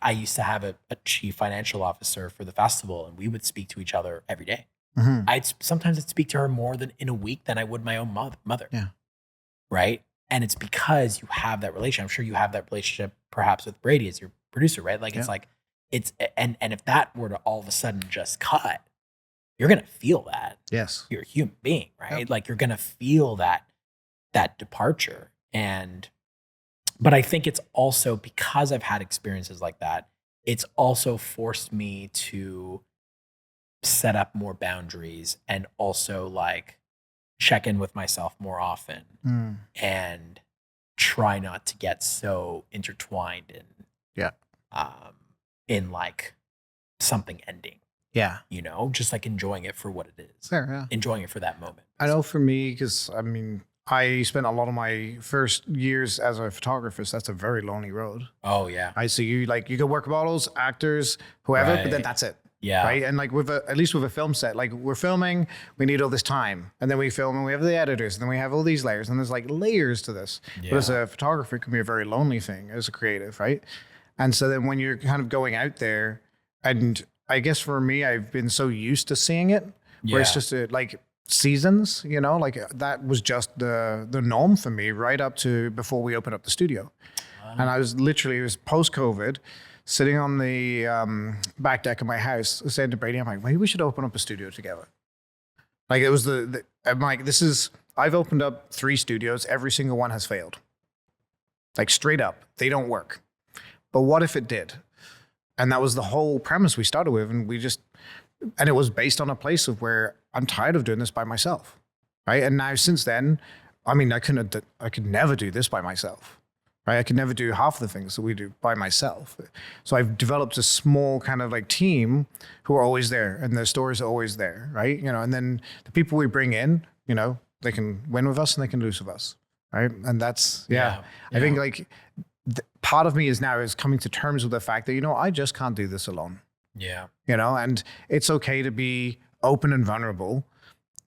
I used to have a chief financial officer for the festival, and we would speak to each other every day. Sometimes I'd speak to her more than in a week than I would my own mother. Yeah. Right. And it's because you have that relationship. I'm sure you have that relationship perhaps with Brady as your producer, right? Like it's like, and if that were to all of a sudden just cut, you're going to feel that. Yes. You're a human being, right? Like you're going to feel that departure. But I think it's also because I've had experiences like that, it's also forced me to set up more boundaries and also like check in with myself more often and try not to get so intertwined in like something ending. Yeah. You know, just like enjoying it for what it is. Fair, yeah. Enjoying it for that moment. I know for me, because I mean, I spent a lot of my first years as a photographer, so that's a very lonely road. Oh yeah. I see you like, you go work with models, actors, whoever, but then that's it. Yeah. Right. And like at least with a film set, like we're filming, we need all this time. And then we film and we have the editors, and then we have all these layers, and there's like layers to this. Yeah. But as a photographer, it can be a very lonely thing as a creative, right? And so then when you're kind of going out there, and I guess for me, I've been so used to seeing it, where it's just like seasons, you know, like that was just the norm for me right up to before we opened up the studio. And I was literally, it was post-COVID, sitting on the back deck of my house, saying to Brady, I'm like, maybe we should open up a studio together. Like it was I'm like, this is I've opened up 3 studios. Every single one has failed. Like straight up, they don't work. But what if it did? And that was the whole premise we started with. And it was based on a place of where I'm tired of doing this by myself. Right. And now since then, I mean, I could never do this by myself. Right. I could never do half the things that we do by myself. So I've developed a small kind of like team who are always there, and their stories are always there. Right. You know, and then the people we bring in, you know, they can win with us and they can lose with us. Right. And that's, I think like part of me is coming to terms with the fact that, you know, I just can't do this alone. Yeah. You know, and it's okay to be open and vulnerable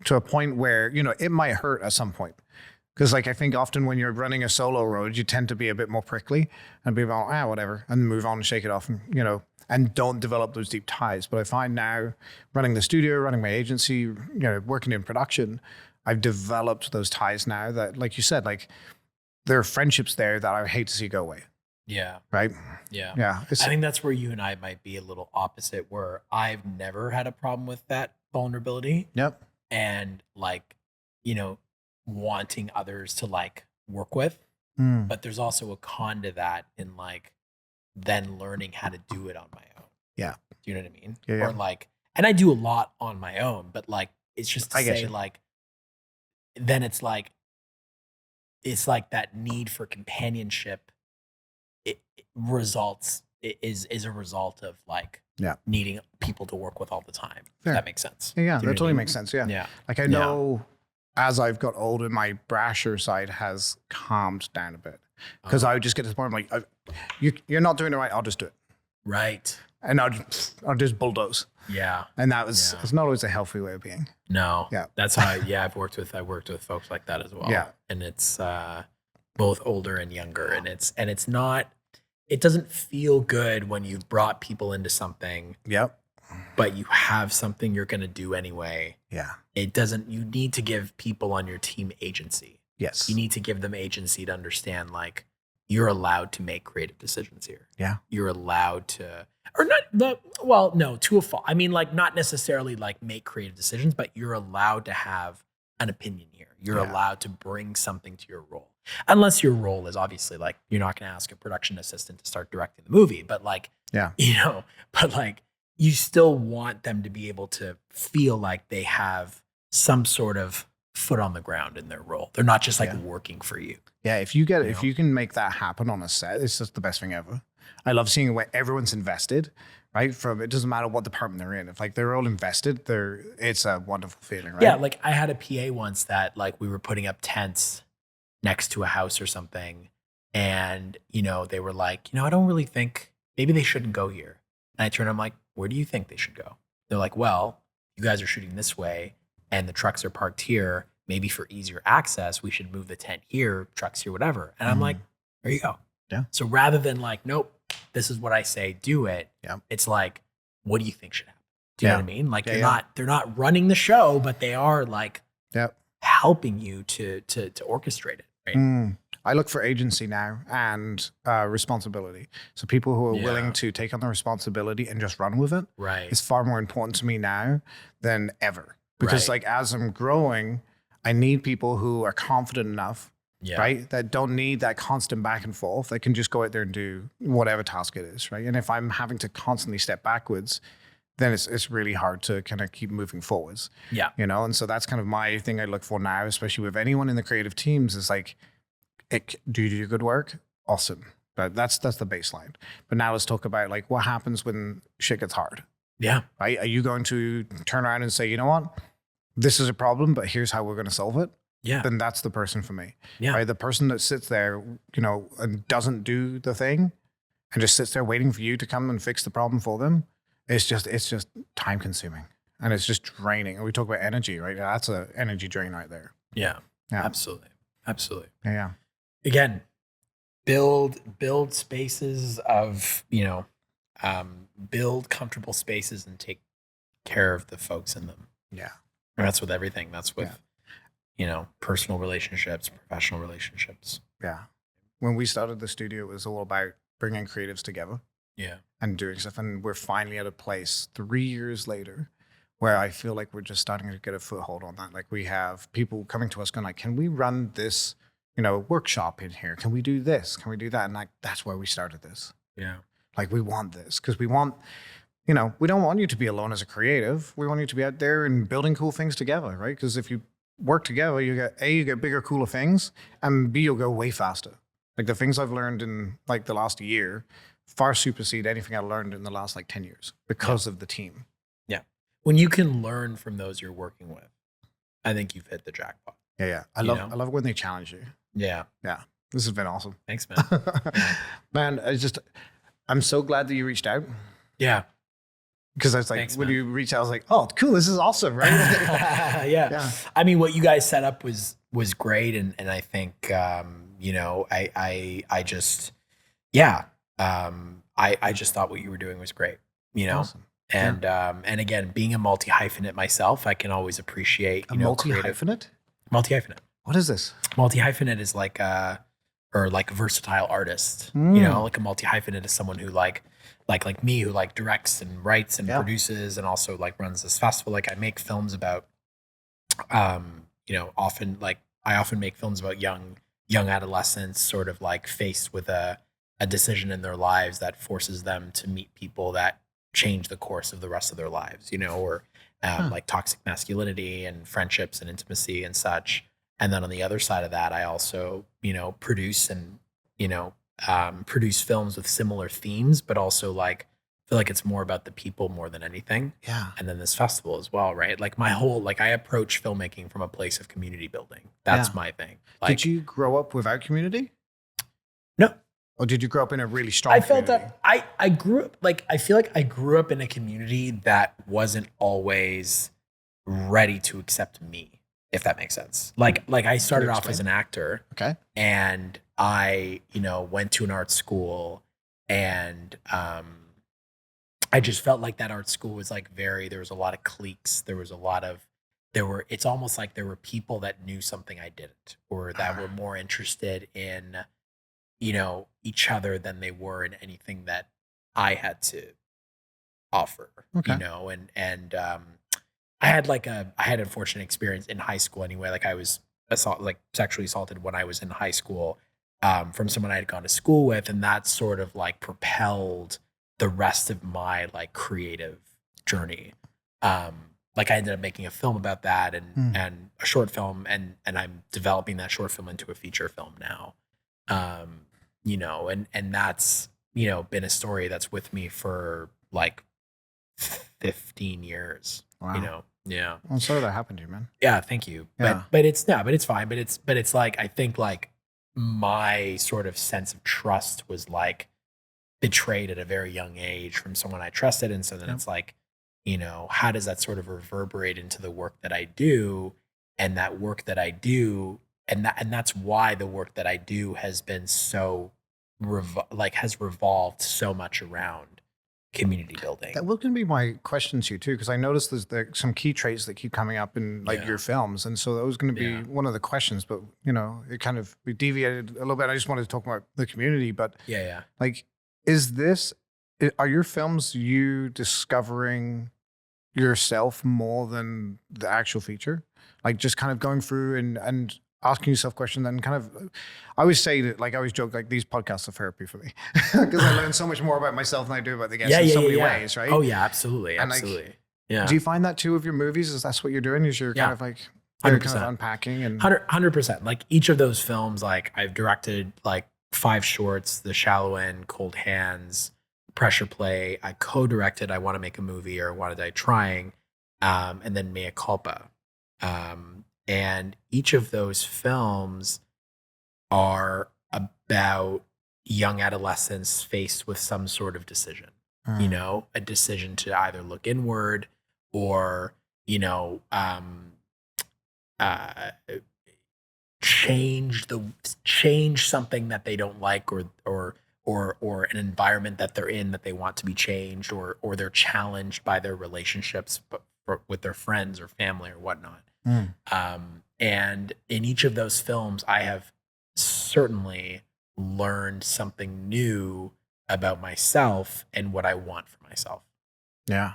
to a point where, you know, it might hurt at some point. Because like, I think often when you're running a solo road, you tend to be a bit more prickly and be like, whatever, and move on and shake it off and, you know, and don't develop those deep ties. But I find now running the studio, running my agency, you know, working in production, I've developed those ties now that, like you said, like there are friendships there that I hate to see go away. Yeah. Right. Yeah. Yeah. I think that's where you and I might be a little opposite, where I've never had a problem with that vulnerability. Yep. And like, you know, wanting others to like work with. But there's also a con to that in like then learning how to do it on my own. Yeah. Do you know what I mean? Yeah. Or like, and I do a lot on my own, but like, it's just to say like, then it's like that need for companionship. It is a result of like needing people to work with all the time. Fair. That makes sense. Yeah, that totally makes sense. Yeah. Yeah. Like I know as I've got older, my brasher side has calmed down a bit because I would just get to the point like, you're not doing it right. I'll just do it. Right. And I'll just bulldoze. Yeah. And that was, it's not always a healthy way of being. No. Yeah. That's how I've worked with folks like that as well. Yeah. And it's both older and younger. And it's not, it doesn't feel good when you've brought people into something. Yep. But you have something you're going to do anyway. Yeah. You need to give people on your team agency. Yes. You need to give them agency to understand like you're allowed to make creative decisions here. Yeah. You're allowed to, or not, no, to a fault. I mean, like not necessarily like make creative decisions, but you're allowed to have an opinion here. You're allowed to bring something to your role. Unless your role is obviously like, you're not going to ask a production assistant to start directing the movie, but like, you know, but like you still want them to be able to feel like they have some sort of foot on the ground in their role. They're not just like working for you. Yeah. If you can make that happen on a set, it's just the best thing ever. I love seeing where everyone's invested, right? It doesn't matter what department they're in. If like they're all invested, it's a wonderful feeling, right? Yeah. Like I had a PA once that like we were putting up tents next to a house or something. And, you know, they were like, you know, I don't really think maybe they shouldn't go here. And I turned, I'm like, where do you think they should go? They're like, well, you guys are shooting this way and the trucks are parked here. Maybe for easier access, we should move the tent here, trucks here, whatever. And I'm like, there you go. Yeah. So rather than like, nope, this is what I say, do it. Yeah. It's like, what do you think should happen? Do you know what I mean? Like they're not running the show, but they are like helping you to orchestrate it. Right. I look for agency now and responsibility. So people who are willing to take on the responsibility and just run with it. Right. It's far more important to me now than ever. Because like as I'm growing, I need people who are confident enough, right? That don't need that constant back and forth. They can just go out there and do whatever task it is, right? And if I'm having to constantly step backwards, then it's really hard to kind of keep moving forwards. Yeah. You know, and so that's kind of my thing I look for now, especially with anyone in the creative teams is like, do you do good work? Awesome. But that's the baseline. But now let's talk about like what happens when shit gets hard. Yeah. Right? Are you going to turn around and say, you know what? This is a problem, but here's how we're going to solve it. Yeah. Then that's the person for me. Yeah. Right? The person that sits there, you know, and doesn't do the thing and just sits there waiting for you to come and fix the problem for them. It's just time consuming and it's just draining. And we talk about energy, right? That's an energy drain right there. Yeah. Absolutely. Absolutely. Yeah. Again, build spaces of, you know, build comfortable spaces and take care of the folks in them. Yeah. And that's with everything. That's with, you know, personal relationships, professional relationships. Yeah. When we started the studio, it was all about bringing creatives together. Yeah. And doing stuff. And we're finally at a place 3 years later where I feel like we're just starting to get a foothold on that. Like we have people coming to us going like, can we run this, workshop in here? Can we do this? Can we do that? And like, that's where we started this. Yeah. Like we want this because we want, we don't want you to be alone as a creative. We want you to be out there and building cool things together, right? Because if you work together, you get bigger, cooler things, and B, you'll go way faster. Like the things I've learned in like the last year far supersede anything I learned in the last like 10 years because of the team. Yeah. When you can learn from those you're working with, I think you've hit the jackpot. Yeah. I love when they challenge you. Yeah. Yeah. This has been awesome. Thanks, man. Yeah. Man, I'm so glad that you reached out. Yeah. Because I was like, Thanks, when man. you reach out, I was like, oh, cool. This is awesome, right? Yeah. I mean, what you guys set up was great. And I think, I just, I just thought what you were doing was great, Awesome. And, and again, being a multi-hyphenate myself, I can always appreciate, multi-hyphenate? Multi-hyphenate. What is this? Multi-hyphenate is like a versatile artist, like a multi-hyphenate is someone who like me, who like directs and writes and produces and also like runs this festival. Like I make films about, often like I often make films about young adolescents sort of like faced with a decision in their lives that forces them to meet people that change the course of the rest of their lives, or like toxic masculinity and friendships and intimacy and such. And then on the other side of that, I also, produce and, produce films with similar themes, but also like feel like it's more about the people more than anything. Yeah. And then this festival as well, right? Like my whole, like I approach filmmaking from a place of community building. That's my thing. Like, did you grow up without community? No. Or did you grow up in a really strong community? That I grew up, like, I feel like I grew up in a community that wasn't always ready to accept me, if that makes sense. Like I started off as an actor. Okay. And I, went to an art school and I just felt like that art school was like there was a lot of cliques. It's almost like there were people that knew something I didn't, or that were more interested in, each other than they were in anything that I had to offer, and I had an unfortunate experience in high school anyway. Like I was sexually assaulted when I was in high school from someone I had gone to school with. And that sort of like propelled the rest of my like creative journey. Like I ended up making a film about that and a short film and I'm developing that short film into a feature film now. And that's, been a story that's with me for like 15 years, Wow. Yeah. I'm sorry that happened to you, man. Yeah. Thank you. Yeah. But it's fine. But it's like, I think like my sort of sense of trust was like betrayed at a very young age from someone I trusted. And so then it's like, how does that sort of reverberate into the work that I do, and that work that I do. And that's why the work that I do has been so has revolved so much around community building. That was going to be my question to you too, because I noticed there's some key traits that keep coming up in like your films, and so that was going to be one of the questions. But it kind of we deviated a little bit. I just wanted to talk about the community, but like, are your films you discovering yourself more than the actual feature? Like just kind of going through and asking yourself questions and kind of, I always say that, like I always joke, like these podcasts are therapy for me because I learn so much more about myself than I do about the guests in so many ways, right? Oh yeah, absolutely. And absolutely. Like, yeah. Do you find that too with your movies? Is that's what you're doing? Is you're kind of like, 100%. kind of unpacking and 100%. Like each of those films, like I've directed like 5 shorts, The Shallow End, Cold Hands, Pressure Play. I co-directed I Want to Make a Movie or What Are They Trying? And then Mea Culpa. And each of those films are about young adolescents faced with some sort of decision, a decision to either look inward or, change something that they don't like or an environment that they're in that they want to be changed, or they're challenged by their relationships with their friends or family or whatnot. And in each of those films, I have certainly learned something new about myself and what I want for myself. Yeah.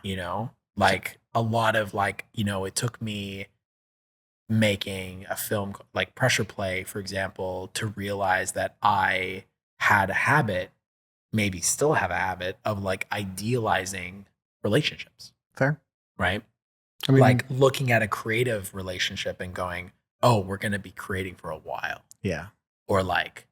Like a lot of like, it took me making a film like Pressure Play, for example, to realize that I had a habit, maybe still have a habit of like idealizing relationships. Fair. Right? I mean, like looking at a creative relationship and going, oh, we're going to be creating for a while. Yeah. Or like,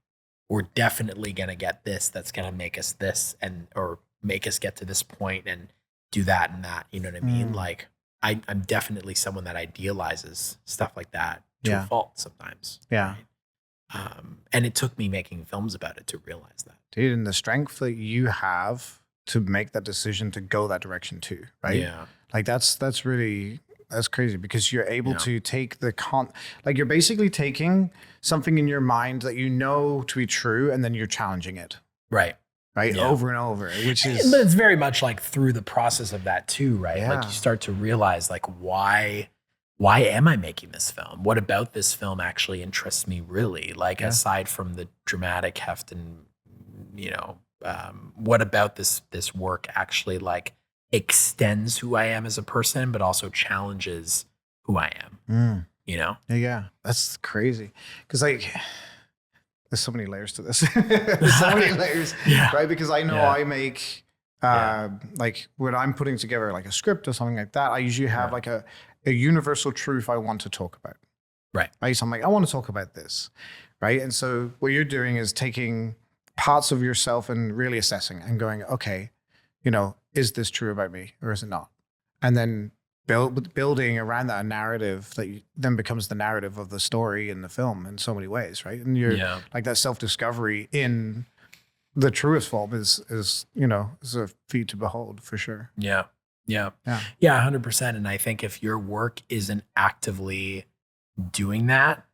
we're definitely going to get this that's going to make us this or make us get to this point and do that and that. You know what I mean? Like, I'm definitely someone that idealizes stuff like that to a fault sometimes. Yeah. Right? And it took me making films about it to realize that. Dude, and the strength that you have to make that decision to go that direction too, right? Yeah. Like that's crazy because you're able to take like you're basically taking something in your mind that you know to be true and then you're challenging it. Right. Right. Yeah. Over and over, which is. But it's very much like through the process of that too, right? Yeah. Like you start to realize like, why am I making this film? What about this film actually interests me really? Like aside from the dramatic heft and, what about this work actually like extends who I am as a person, but also challenges who I am, Yeah. That's crazy. Cause like, there's so many layers to this. There's so many layers, right? Because I know I make, like when I'm putting together like a script or something like that, I usually have like a universal truth I want to talk about. Right. So I'm like, I want to talk about this. Right. And so what you're doing is taking parts of yourself and really assessing and going, okay, is this true about me or is it not? And then building around that narrative that then becomes the narrative of the story in the film in so many ways, right? And you're like that self-discovery in the truest form is a feat to behold for sure. Yeah. 100%. And I think if your work isn't actively doing that,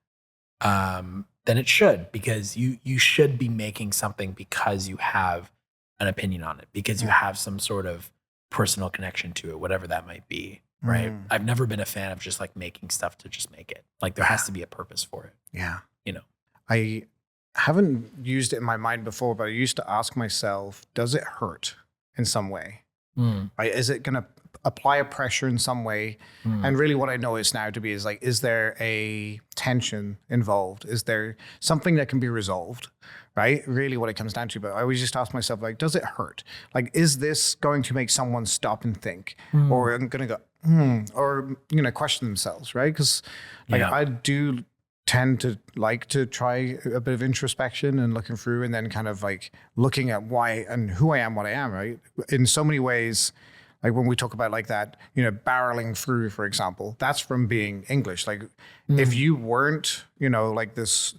then it should, because you should be making something because you have an opinion on it, because you have some sort of personal connection to it, whatever that might be. Right. I've never been a fan of just like making stuff to just make it. Like there has to be a purpose for it. Yeah. I haven't used it in my mind before, but I used to ask myself, does it hurt in some way? Right? Is it going to apply a pressure in some way? And really what I know is now to be is like, is there a tension involved? Is there something that can be resolved? Right? Really what it comes down to. But I always just ask myself, like, does it hurt? Like, is this going to make someone stop and think? Or I'm going to go, or, question themselves, right? Because like I do tend to like to try a bit of introspection and looking through and then kind of like looking at why and who I am, what I am, right? In so many ways, like when we talk about like that, barreling through, for example, that's from being English. Like if you weren't, like this,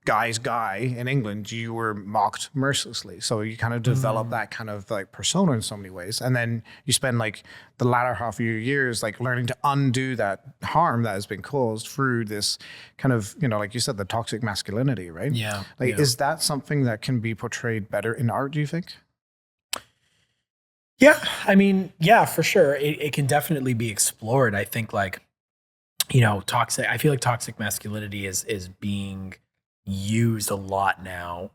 guy's guy in England, you were mocked mercilessly. So you kind of develop that kind of like persona in so many ways. And then you spend like the latter half of your years, like learning to undo that harm that has been caused through this kind of, like you said, the toxic masculinity, right? Yeah. Like, is that something that can be portrayed better in art, do you think? Yeah. I mean, yeah, for sure. It can definitely be explored. I think like, I feel like toxic masculinity is being used a lot now,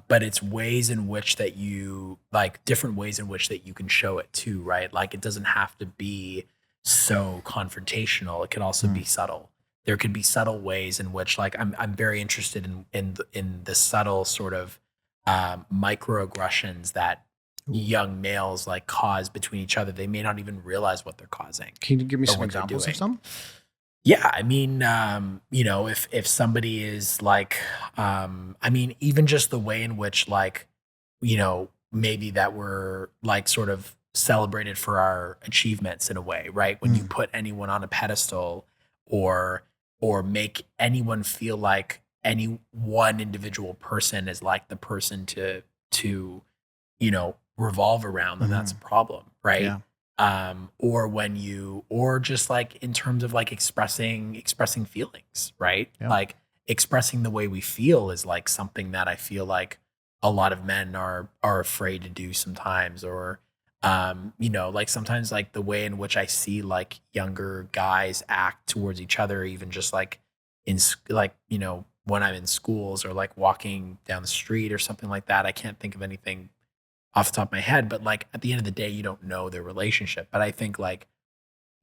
but it's ways in which that you like different ways in which that you can show it too, right? Like it doesn't have to be so confrontational. It can also be subtle. There could be subtle ways in which like I'm very interested in the subtle sort of microaggressions that young males like cause between each other. They may not even realize what they're causing. Can you give me some examples of some? Yeah, I mean, if somebody is like, I mean, even just the way in which like, maybe that we're like sort of celebrated for our achievements in a way, right? When you put anyone on a pedestal or make anyone feel like any one individual person is like the person to revolve around, then that's a problem, right? Yeah. Or just like in terms of like expressing feelings, right? Yeah. Like expressing the way we feel is like something that I feel like a lot of men are afraid to do sometimes, or, like sometimes like the way in which I see like younger guys act towards each other, even just like when I'm in schools or like walking down the street or something like that. I can't think of anything off the top of my head, but like at the end of the day, you don't know their relationship. But I think like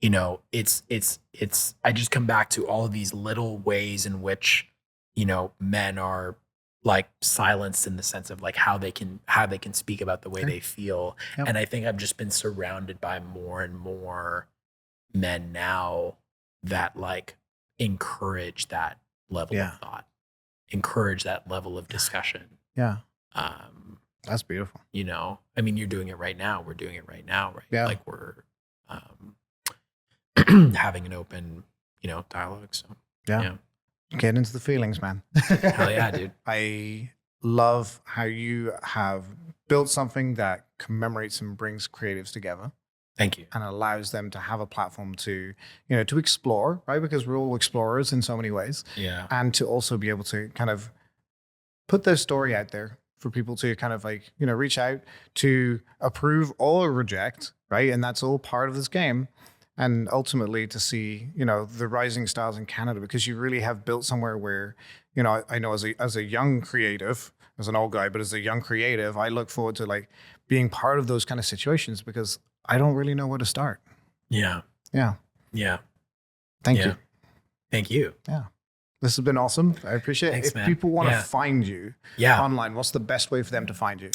you know, I just come back to all of these little ways in which, you know, men are like silenced in the sense of like how they can speak about the way they feel. Yep. And I think I've just been surrounded by more and more men now that like encourage that level of thought, encourage that level of discussion. Yeah. That's beautiful. You know, I mean, you're doing it right now. We're doing it right now, right? Yeah. Like we're having an open, you know, dialogue. So yeah. Get into the feelings, man. Hell yeah, dude. I love how you have built something that commemorates and brings creatives together. Thank you. And allows them to have a platform to, you know, to explore, right? Because we're all explorers in so many ways. Yeah. And to also be able to kind of put their story out there for people to kind of like, you know, reach out to approve or reject, right? And that's all part of this game. And ultimately to see, you know, the rising stars in Canada, because you really have built somewhere where, you know, I know as a young creative, as an old guy, but as a young creative, I look forward to like being part of those kind of situations because I don't really know where to start. Yeah. Yeah. Yeah. Thank you. Thank you. Yeah. This has been awesome. I appreciate it. If man. People want to find you online, what's the best way for them to find you?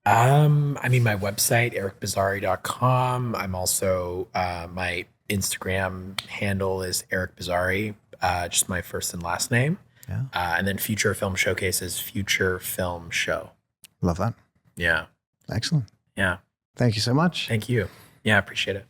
I mean, my website, ericbizzarri.com. I'm also, my Instagram handle is Eric Bizzarri, just my first and last name. Yeah. And then Future Film Showcase is Future Film Show. Love that. Yeah. Excellent. Yeah. Thank you so much. Thank you. Yeah, I appreciate it.